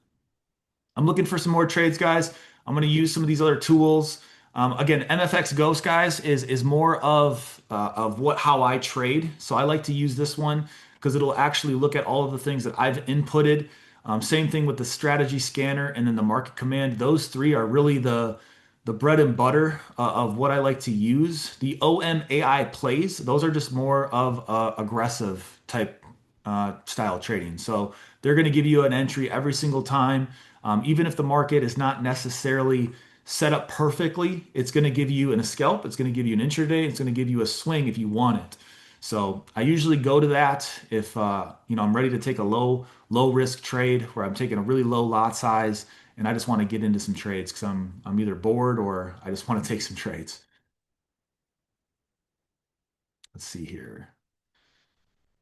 Speaker 1: I'm looking for some more trades, guys. I'm going to use some of these other tools. Again, MFX Ghost, guys, is more of how I trade. So I like to use this one because it'll actually look at all of the things that I've inputted. Same thing with the strategy scanner and then the market command. Those three are really the bread and butter of what I like to use. The OMAI plays, those are just more of aggressive type style trading. So they're going to give you an entry every single time. Even if the market is not necessarily set up perfectly, it's going to give you a scalp, it's going to give you an intraday, it's going to give you a swing if you want it. So I usually go to that if I'm ready to take a low risk trade where I'm taking a really low lot size and I just want to get into some trades because I'm either bored or I just want to take some trades. Let's see here.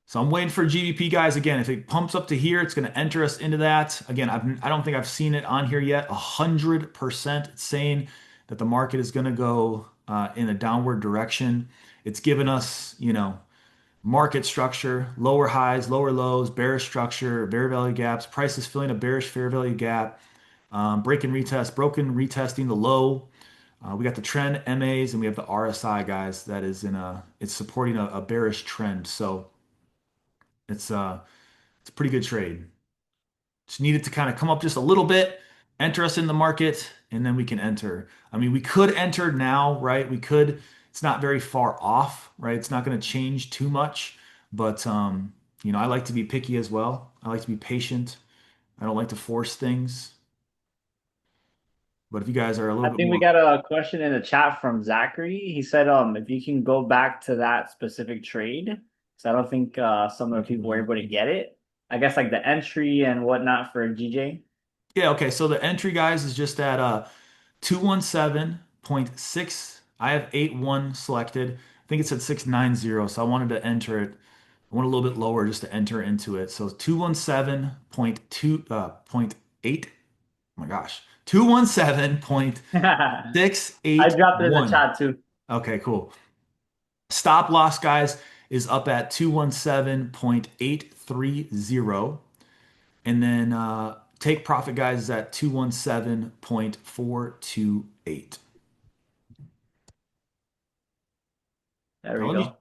Speaker 1: So I'm waiting for GBP, guys. Again, if it pumps up to here, it's going to enter us into that. Again, I don't think I've seen it on here yet. 100% it's saying that the market is going to go in a downward direction. It's given us, market structure, lower highs, lower lows, bearish structure, fair value gaps, prices filling a bearish fair value gap, break and retest, broken retesting the low. We got the trend MAs and we have the RSI, guys. That is it's supporting a bearish trend. So it's a pretty good trade. Just needed to kind of come up just a little bit, enter us in the market, and then we can enter. I mean, we could enter now, right? We could. It's not very far off, right? It's not going to change too much, but I like to be picky as well. I like to be patient. I don't like to force things. But if you guys are a little
Speaker 3: I
Speaker 1: bit
Speaker 3: think we
Speaker 1: more,
Speaker 3: got a question in the chat from Zachary. He said, if you can go back to that specific trade, so I don't think some of the people were able to get it. I guess like the entry and whatnot for GJ.
Speaker 1: yeah, okay. So the entry, guys, is just at 217.6. I have 81 selected. I think it said 690, so I wanted to enter it. I went a little bit lower just to enter into it. So 217.2 point 8. Oh my gosh.
Speaker 3: I dropped it in the
Speaker 1: 217.681.
Speaker 3: chat too.
Speaker 1: Okay, cool. Stop loss, guys, is up at 217.830. And then take profit, guys, is at 217.428.
Speaker 3: There
Speaker 1: Now
Speaker 3: we
Speaker 1: let
Speaker 3: go.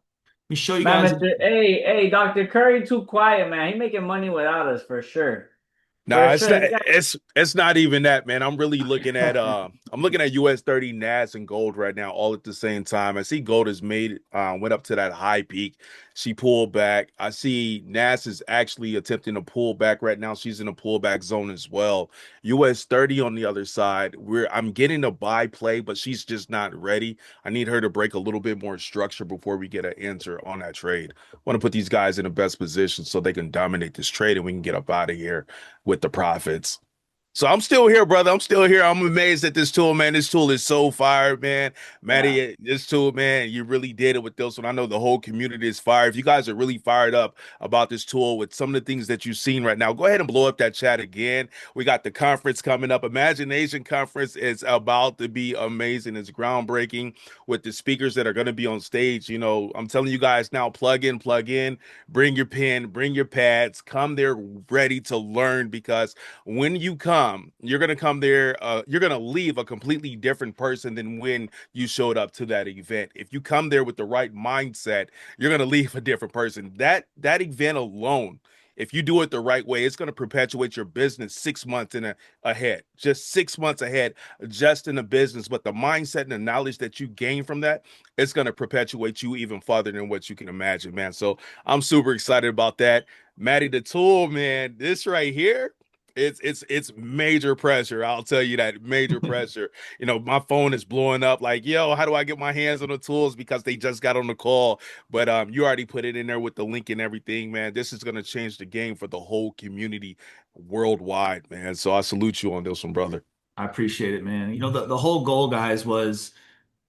Speaker 1: me show you
Speaker 3: Man,
Speaker 1: guys.
Speaker 3: Mr. Hey, Dr. Curry, too quiet, man. He making money without us for sure. For
Speaker 2: Nah, it's
Speaker 3: sure.
Speaker 2: not
Speaker 3: This guy.
Speaker 2: it's not even that, man. I'm really looking at I'm looking at US 30 NAS and gold right now all at the same time. I see gold has made went up to that high peak. She pulled back. I see NAS is actually attempting to pull back right now. She's in a pullback zone as well. US 30 on the other side, where I'm getting a buy play, but she's just not ready. I need her to break a little bit more structure before we get an answer on that trade. I want to put these guys in the best position so they can dominate this trade and we can get up out of here with the profits. So I'm still here, brother. I'm still here. I'm amazed at this tool, man. This tool is so fired, man.
Speaker 3: Yeah.
Speaker 2: Matty, this tool, man, you really did it with this one. I know the whole community is fired. If you guys are really fired up about this tool with some of the things that you've seen right now, go ahead and blow up that chat again. We got the conference coming up. Imagination Conference is about to be amazing. It's groundbreaking with the speakers that are going to be on stage. I'm telling you guys now, plug in, bring your pen, bring your pads, come there ready to learn because when you come, you're going to come there, you're going to leave a completely different person than when you showed up to that event. If you come there with the right mindset, you're going to leave a different person. That event alone, if you do it the right way, it's going to perpetuate your business 6 months ahead, just 6 months ahead, just in the business. But the mindset and the knowledge that you gain from that, it's going to perpetuate you even farther than what you can imagine, man. So I'm super excited about that. Matty the Tool, man, this right here, it's major pressure. I'll tell you that, major pressure. My phone is blowing up like, yo, how do I get my hands on the tools? Because they just got on the call. But you already put it in there with the link and everything, man. This is gonna change the game for the whole community worldwide, man. So I salute you on this one, brother.
Speaker 1: I appreciate it, man. The whole goal, guys, was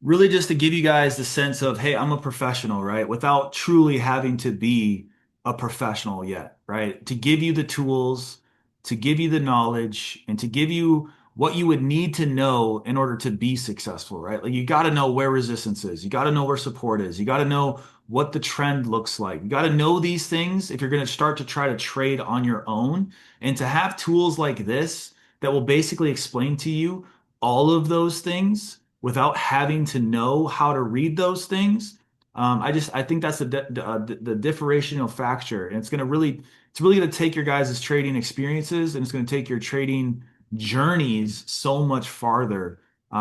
Speaker 1: really just to give you guys the sense of, hey, I'm a professional, right? Without truly having to be a professional yet, right? To give you the tools, to give you the knowledge, and to give you what you would need to know in order to be successful, right? Like you got to know where resistance is. You got to know where support is. You got to know what the trend looks like. You got to know these things if you're going to start to try to trade on your own. And to have tools like this that will basically explain to you all of those things without having to know how to read those things. I think that's the differential factor, and it's really going to take your guys' trading experiences, and it's going to take your trading journeys so much farther.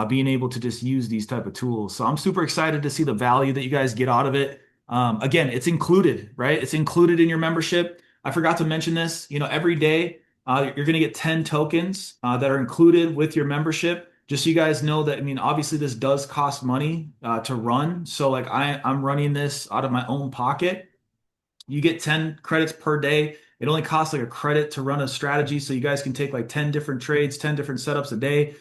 Speaker 1: Being able to just use these type of tools, so I'm super excited to see the value that you guys get out of it. Again, it's included, right? It's included in your membership. I forgot to mention this. Every day you're going to get 10 tokens that are included with your membership just so you guys know that, I mean, obviously this does cost money to run. So like I'm running this out of my own pocket. You get 10 credits per day. It only costs like a credit to run a strategy. So you guys can take like 10 different trades, 10 different setups a day.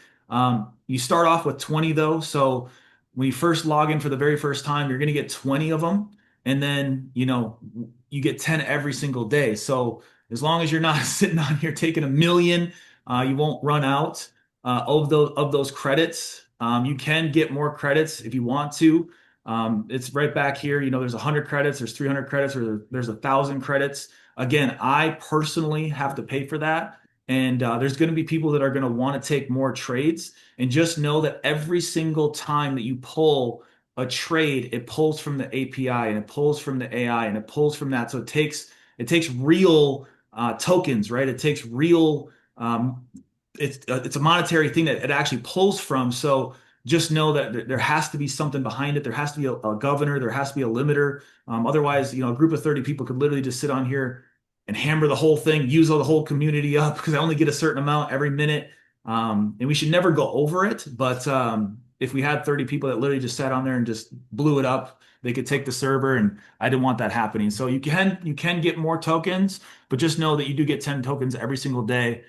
Speaker 1: You start off with 20 though. So when you first log in for the very first time, you're going to get 20 of them. And then, you get 10 every single day. So as long as you're not sitting on here taking a million, you won't run out of those credits. You can get more credits if you want to. It's right back here. There's 100 credits, there's 300 credits, or there's 1,000 credits. Again, I personally have to pay for that. And there's going to be people that are going to want to take more trades. And just know that every single time that you pull a trade, it pulls from the API and it pulls from the AI and it pulls from that. So it takes real tokens, right? It takes real. It's a monetary thing that it actually pulls from. So just know that there has to be something behind it. There has to be a governor. There has to be a limiter. Otherwise, a group of 30 people could literally just sit on here and hammer the whole thing, use the whole community up because I only get a certain amount every minute. And we should never go over it. But if we had 30 people that literally just sat on there and just blew it up, they could take the server, and I didn't want that happening. So you can get more tokens, but just know that you do get 10 tokens every single day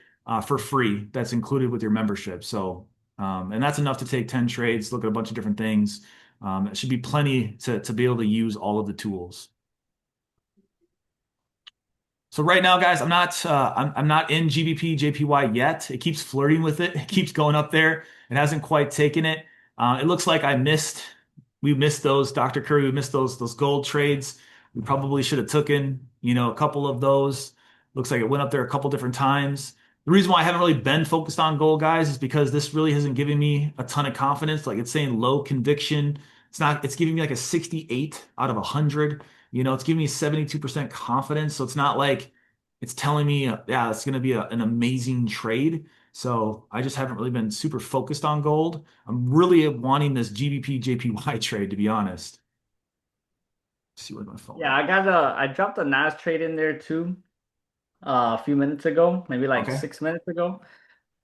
Speaker 1: for free. That's included with your membership. So and that's enough to take 10 trades, look at a bunch of different things. It should be plenty to be able to use all of the tools. So right now, guys, I'm not in GBP JPY yet. It keeps flirting with it. It keeps going up there. It hasn't quite taken it. It looks like we missed those, Dr. Curry. We missed those gold trades. We probably should have taken, a couple of those. Looks like it went up there a couple different times. The reason why I haven't really been focused on gold, guys, is because this really hasn't given me a ton of confidence. Like it's saying low conviction. It's giving me like a 68 out of 100. It's giving me 72% confidence. So it's not like it's telling me, yeah, it's going to be an amazing trade. So I just haven't really been super focused on gold. I'm really wanting this GBP JPY trade, to be honest. Let's see where my phone
Speaker 3: Yeah,
Speaker 1: is.
Speaker 3: I dropped a NAS trade in there too a few minutes ago, maybe like
Speaker 1: Okay,
Speaker 3: 6 minutes ago.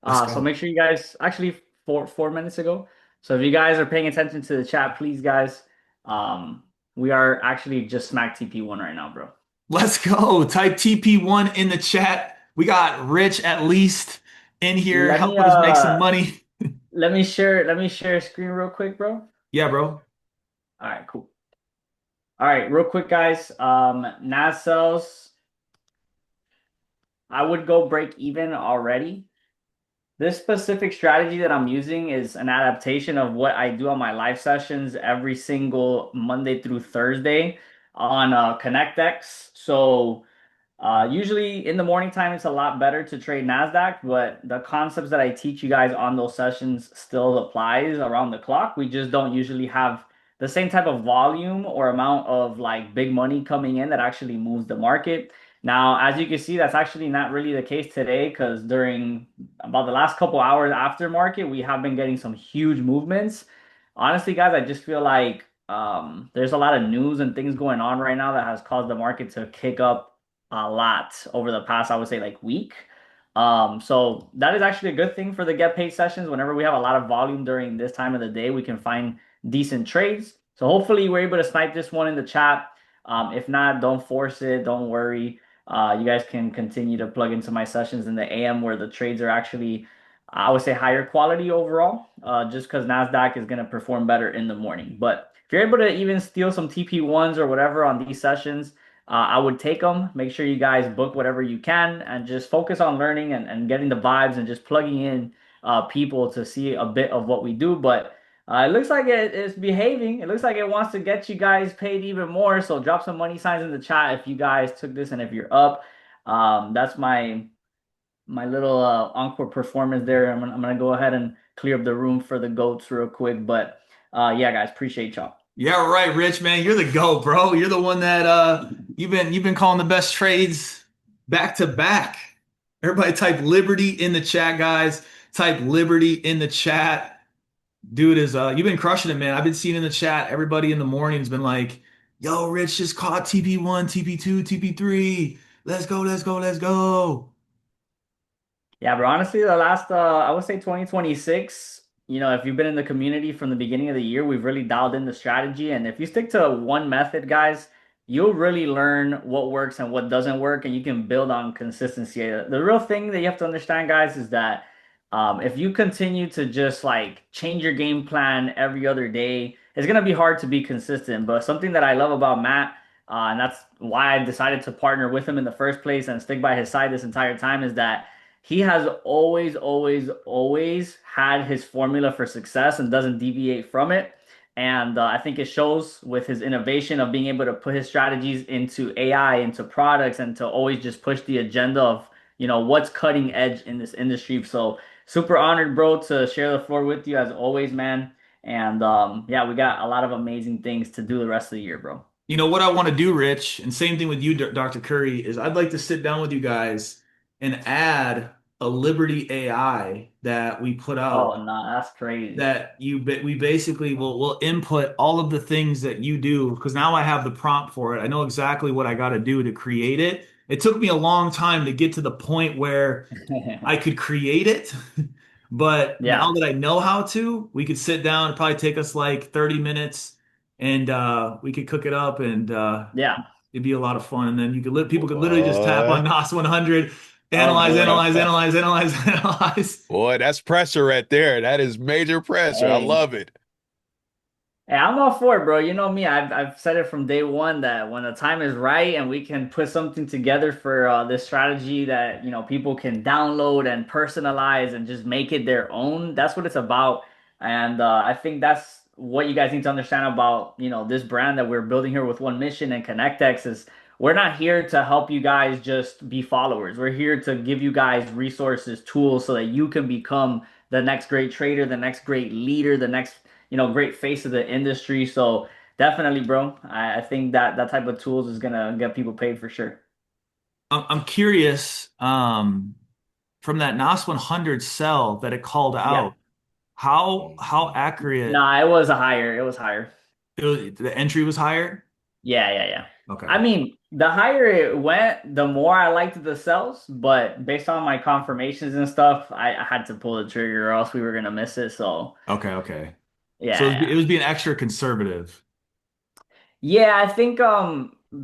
Speaker 1: let's
Speaker 3: So
Speaker 1: go.
Speaker 3: make sure you guys actually 4 minutes ago. So if you guys are paying attention to the chat, please guys, um, we are actually just smack TP1 right now, bro.
Speaker 1: Let's go. Type TP1 in the chat. We got Rich at least in here
Speaker 3: Let me
Speaker 1: helping us make some money.
Speaker 3: let me share screen real quick, bro.
Speaker 1: Yeah, bro.
Speaker 3: All right, cool. All right, real quick, guys. NAS cells, I would go break even already. This specific strategy that I'm using is an adaptation of what I do on my live sessions every single Monday through Thursday on Connectiv. So usually in the morning time, it's a lot better to trade NASDAQ, but the concepts that I teach you guys on those sessions still applies around the clock. We just don't usually have the same type of volume or amount of like big money coming in that actually moves the market. Now, as you can see, that's actually not really the case today because during about the last couple hours after market, we have been getting some huge movements. Honestly, guys, I just feel like there's a lot of news and things going on right now that has caused the market to kick up a lot over the past, I would say, like week. So that is actually a good thing for the get paid sessions. Whenever we have a lot of volume during this time of the day, we can find decent trades. So hopefully we're able to snipe this one in the chat. If not, don't force it. Don't worry. You guys can continue to plug into my sessions in the AM where the trades are actually, I would say, higher quality overall, just because NASDAQ is going to perform better in the morning. But if you're able to even steal some TP1s or whatever on these sessions, I would take them. Make sure you guys book whatever you can and just focus on learning and getting the vibes and just plugging in people to see a bit of what we do. But it looks like it is behaving. It looks like it wants to get you guys paid even more. So drop some money signs in the chat if you guys took this and if you're up. That's my little encore performance there. I'm gonna go ahead and clear up the room for the goats real quick. But yeah, guys, appreciate y'all.
Speaker 1: Yeah, right, Rich, man. You're the GOAT, bro. You're the one that you've been calling the best trades back to back. Everybody type Liberty in the chat, guys. Type Liberty in the chat. Dude is you've been crushing it, man. I've been seeing in the chat, everybody in the morning's been like, yo, Rich just caught TP1, TP2, TP3. Let's go, let's go, let's go.
Speaker 3: Yeah, but honestly, the last I would say 2026. if you've been in the community from the beginning of the year, we've really dialed in the strategy. And if you stick to one method, guys, you'll really learn what works and what doesn't work, and you can build on consistency. The real thing that you have to understand, guys, is that if you continue to just like change your game plan every other day, it's gonna be hard to be consistent. But something that I love about Matt, and that's why I decided to partner with him in the first place and stick by his side this entire time, is that he has always, always, always had his formula for success and doesn't deviate from it. And I think it shows with his innovation of being able to put his strategies into AI, into products, and to always just push the agenda of, what's cutting edge in this industry. So super honored, bro, to share the floor with you as always, man. And yeah, we got a lot of amazing things to do the rest of the year, bro.
Speaker 1: You know what I want to do, Rich, and same thing with you, Dr. Curry, is I'd like to sit down with you guys and add a Liberty AI that we put
Speaker 3: Oh,
Speaker 1: out
Speaker 3: no, that's crazy.
Speaker 1: that we basically will input all of the things that you do because now I have the prompt for it. I know exactly what I got to do to create it. It took me a long time to get to the point where I could create it. But now
Speaker 3: Yeah,
Speaker 1: that I know how to, we could sit down. It'd probably take us like 30 minutes and we could cook it up and
Speaker 3: yeah.
Speaker 1: it'd be a lot of fun. And then people could literally just tap on
Speaker 2: Boy,
Speaker 1: NOS 100,
Speaker 3: Oh
Speaker 1: analyze,
Speaker 3: boy.
Speaker 1: analyze, analyze, analyze, analyze.
Speaker 2: boy, that's pressure right there. That is major pressure. I
Speaker 3: Hey.
Speaker 2: love it.
Speaker 3: Hey, I'm all for it, bro. You know me. I've said it from day one that when the time is right and we can put something together for this strategy that people can download and personalize and just make it their own. That's what it's about. And I think that's what you guys need to understand about this brand that we're building here with One Mission and ConnectX is we're not here to help you guys just be followers. We're here to give you guys resources, tools so that you can become the next great trader, the next great leader, the next great face of the industry. So definitely, bro. I think that that type of tools is gonna get people paid for sure.
Speaker 1: I'm curious, from that NOS 100 cell that it called
Speaker 3: Yeah.
Speaker 1: out, how
Speaker 2: Mhm.
Speaker 1: accurate
Speaker 3: Nah, it was a higher. It was higher.
Speaker 1: the entry was higher?
Speaker 3: Yeah, yeah, yeah. I
Speaker 1: Okay.
Speaker 3: mean, the higher it went, the more I liked the cells, but based on my confirmations and stuff, I had to pull the trigger or else we were gonna miss it. So
Speaker 1: Okay, okay. So
Speaker 3: yeah,
Speaker 1: it
Speaker 3: yeah.
Speaker 1: was being extra conservative.
Speaker 3: Yeah, I think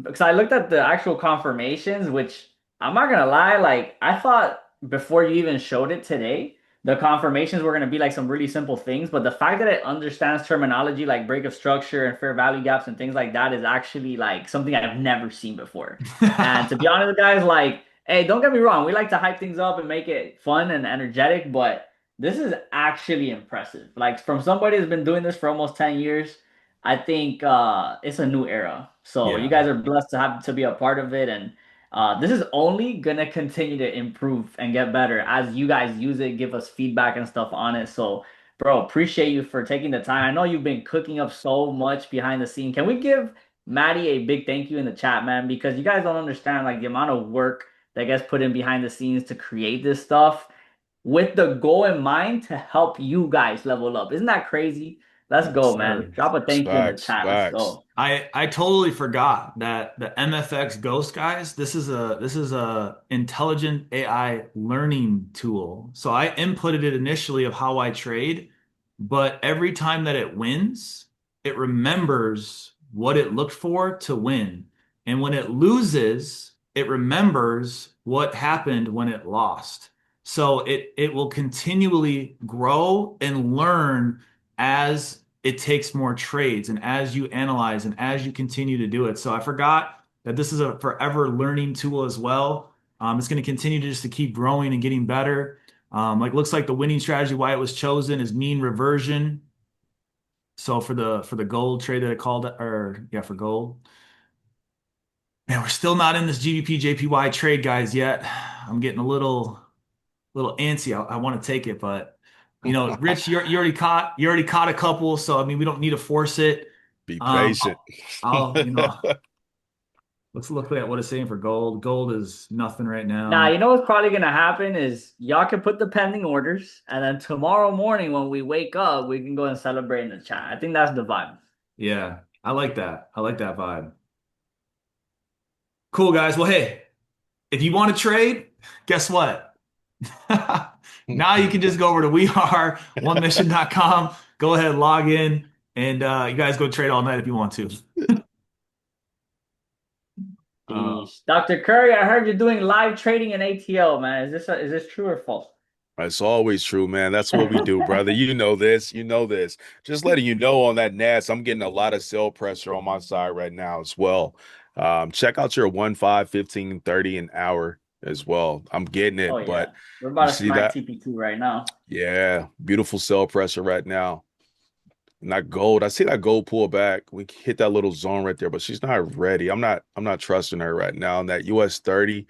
Speaker 3: because I looked at the actual confirmations, which I'm not gonna lie, like I thought before you even showed it today, the confirmations were gonna be like some really simple things, but the fact that it understands terminology like break of structure and fair value gaps and things like that is actually like something I've never seen before. And to be honest, guys, like, hey, don't get me wrong, we like to hype things up and make it fun and energetic, but this is actually impressive. Like from somebody who's been doing this for almost 10 years. I think it's a new era. So you
Speaker 1: Yeah.
Speaker 3: guys are blessed to have to be a part of it, and this is only gonna continue to improve and get better as you guys use it, give us feedback and stuff on it. So, bro, appreciate you for taking the time. I know you've been cooking up so much behind the scene. Can we give Maddie a big thank you in the chat, man? Because you guys don't understand like the amount of work that gets put in behind the scenes to create this stuff with the goal in mind to help you guys level up. Isn't that crazy? Let's
Speaker 1: Yes,
Speaker 3: go, man.
Speaker 1: sir.
Speaker 3: Drop a thank you in the
Speaker 2: Facts,
Speaker 3: chat. Let's
Speaker 2: facts.
Speaker 3: go.
Speaker 1: I totally forgot that the MFX Ghost guys, this is a intelligent AI learning tool. So I inputted it initially of how I trade, but every time that it wins, it remembers what it looked for to win. And when it loses, it remembers what happened when it lost. So it will continually grow and learn as it takes more trades and as you analyze and as you continue to do it. So I forgot that this is a forever learning tool as well. It's going to continue to just to keep growing and getting better. Like looks like the winning strategy why it was chosen is mean reversion. So for the gold trade that I called or yeah for gold. Man, we're still not in this GBP JPY trade, guys, yet. I'm getting a little antsy. I want to take it, but Rich, you already caught a couple, so I mean, we don't need to force it.
Speaker 2: Be
Speaker 1: Um,
Speaker 2: patient.
Speaker 1: I'll let's look at what it's saying for gold. Gold is nothing right
Speaker 3: Now,
Speaker 1: now.
Speaker 3: you know what's probably gonna happen is y'all can put the pending orders, and then tomorrow morning when we wake up, we can go and celebrate in the chat. I think that's the vibe.
Speaker 1: Yeah, I like that. I like that vibe. Cool, guys. Well, hey, if you want to trade, guess what? Now you can just go over to weareonemission.com. Go ahead, log in, and you guys go trade all night if you want to. Uh,
Speaker 3: Sheesh. Dr. Curry, I heard you're doing live trading in ATL, man. Is this true or false?
Speaker 2: It's always true, man. That's what we do, brother. You know this. You know this. Just letting you know on that NAS, I'm getting a lot of sell pressure on my side right now as well. Check out your 1, 5, 15, 30 an hour as well. I'm getting
Speaker 3: Oh
Speaker 2: it, but
Speaker 3: yeah. We're
Speaker 2: you
Speaker 3: about to
Speaker 2: see
Speaker 3: smack
Speaker 2: that?
Speaker 3: TP2 right now.
Speaker 2: Yeah, beautiful sell pressure right now. And that gold, I see that gold pull back. We hit that little zone right there, but she's not ready. I'm not trusting her right now. And that US 30,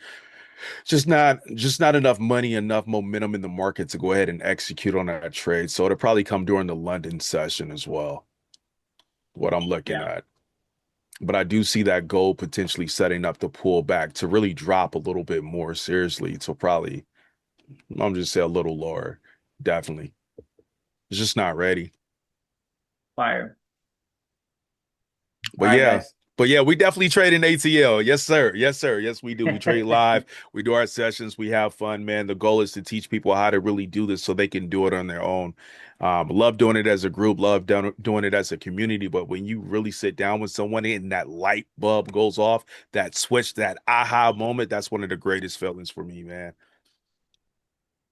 Speaker 2: just not enough money, enough momentum in the market to go ahead and execute on that trade. So it'll probably come during the London session as well, what I'm looking
Speaker 3: Yeah.
Speaker 2: at. But I do see that gold potentially setting up the pull back to really drop a little bit more seriously to probably, I'm just say a little lower. Definitely. It's just not ready.
Speaker 3: Fire. All
Speaker 2: But
Speaker 3: right,
Speaker 2: yeah,
Speaker 3: guys.
Speaker 2: but yeah, we definitely trade in ATL. Yes, sir. Yes, sir. Yes, we do. We trade live. We do our sessions. We have fun, man. The goal is to teach people how to really do this so they can do it on their own. Love doing it as a group, love doing it as a community. But when you really sit down with someone and that light bulb goes off, that switch, that aha moment, that's one of the greatest feelings for me, man.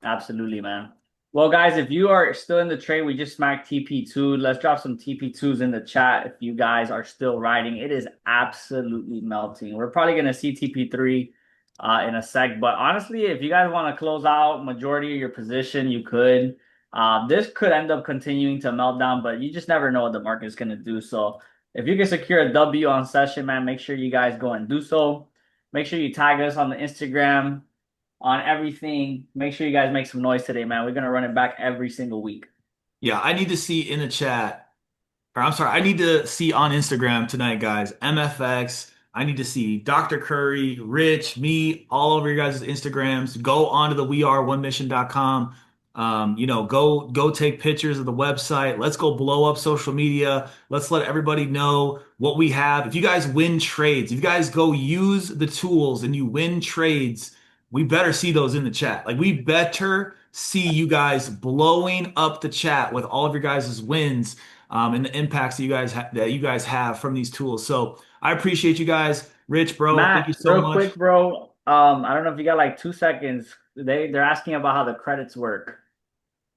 Speaker 3: Absolutely, man. Well, guys, if you are still in the trade, we just smacked TP2. Let's drop some TP2s in the chat if you guys are still riding. It is absolutely melting. We're probably going to see TP3 in a sec. But honestly, if you guys want to close out majority of your position, you could. This could end up continuing to melt down, but you just never know what the market is going to do. So if you can secure a W on session, man, make sure you guys go and do so. Make sure you tag us on the Instagram on everything. Make sure you guys make some noise today, man. We're gonna run it back every single week.
Speaker 1: yeah, I need to see in the chat. Or I'm sorry, I need to see on Instagram tonight, guys. MFX. I need to see Dr. Curry, Rich, me, all over your guys' Instagrams. Go onto the weareonemission.com. Go take pictures of the website. Let's go blow up social media. Let's let everybody know what we have. If you guys win trades, if you guys go use the tools and you win trades, we better see those in the chat. Like we better see you guys blowing up the chat with all of your guys' wins and the impacts that you guys have from these tools. So I appreciate you guys. Rich, bro, thank you
Speaker 3: Matt,
Speaker 1: so
Speaker 3: real
Speaker 1: much.
Speaker 3: quick, bro. I don't know if you got like 2 seconds. They're asking about how the credits work.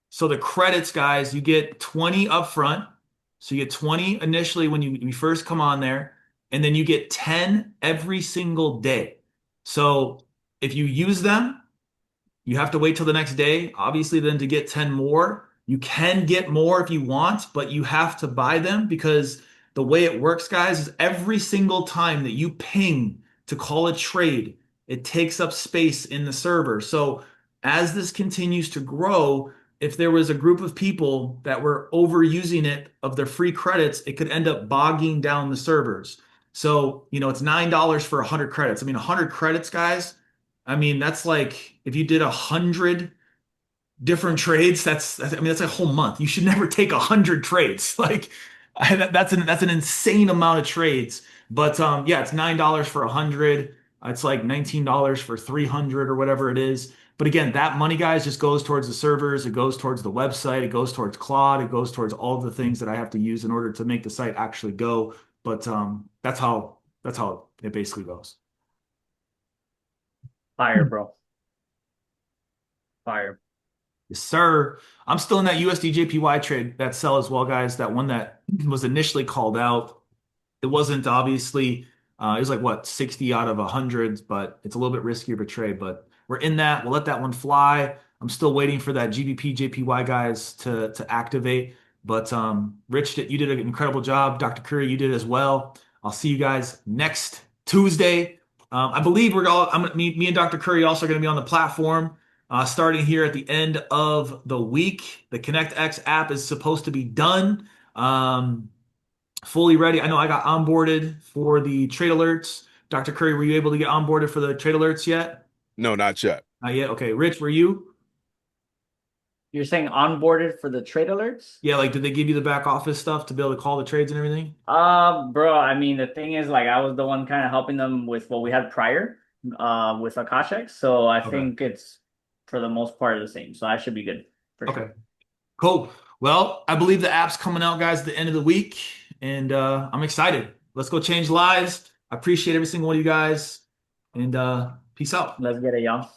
Speaker 1: So the credits, guys, you get 20 up front. So you get 20 initially when you first come on there, and then you get 10 every single day. So if you use them, you have to wait till the next day, obviously, then to get 10 more. You can get more if you want, but you have to buy them because the way it works, guys, is every single time that you ping to call a trade, it takes up space in the server. So as this continues to grow, if there was a group of people that were overusing it of their free credits, it could end up bogging down the servers. So, it's $9 for 100 credits. I mean, 100 credits, guys. I mean, that's like if you did 100 different trades, that's a whole month. You should never take 100 trades. Like that's an insane amount of trades. But yeah, it's $9 for 100. It's like $19 for 300 or whatever it is. But again, that money, guys, just goes towards the servers. It goes towards the website. It goes towards Claude. It goes towards all the things that I have to use in order to make the site actually go. But that's how it basically goes.
Speaker 3: Fire, bro. Fire.
Speaker 1: Yes, sir. I'm still in that USD JPY trade, that sell as well, guys. That one that was initially called out. It wasn't obviously, it was like what, 60 out of 100, but it's a little bit riskier of a trade. But we're in that. We'll let that one fly. I'm still waiting for that GBP JPY guys to activate. But Rich, you did an incredible job. Dr. Curry, you did as well. I'll see you guys next Tuesday. I believe me and Dr. Curry also going to be on the platform starting here at the end of the week. The ConnectX app is supposed to be done, fully ready. I know I got onboarded for the trade alerts. Dr. Curry, were you able to get onboarded for the trade alerts yet?
Speaker 2: No, not yet.
Speaker 1: Not yet. Okay. Rich, were you?
Speaker 3: You're saying onboarded for the trade alerts?
Speaker 1: Yeah, like did they give you the back office stuff to be able to call the trades and everything?
Speaker 3: Bro, I mean, the thing is, like, I was the one kind of helping them with what we had prior, with Akashek. So I
Speaker 1: Okay.
Speaker 3: think it's for the most part the same. So I should be good for
Speaker 1: Okay,
Speaker 3: sure.
Speaker 1: cool. Well, I believe the app's coming out, guys, at the end of the week, and I'm excited. Let's go change lives. I appreciate every single one of you guys, and peace out.
Speaker 3: Let's get it, y'all.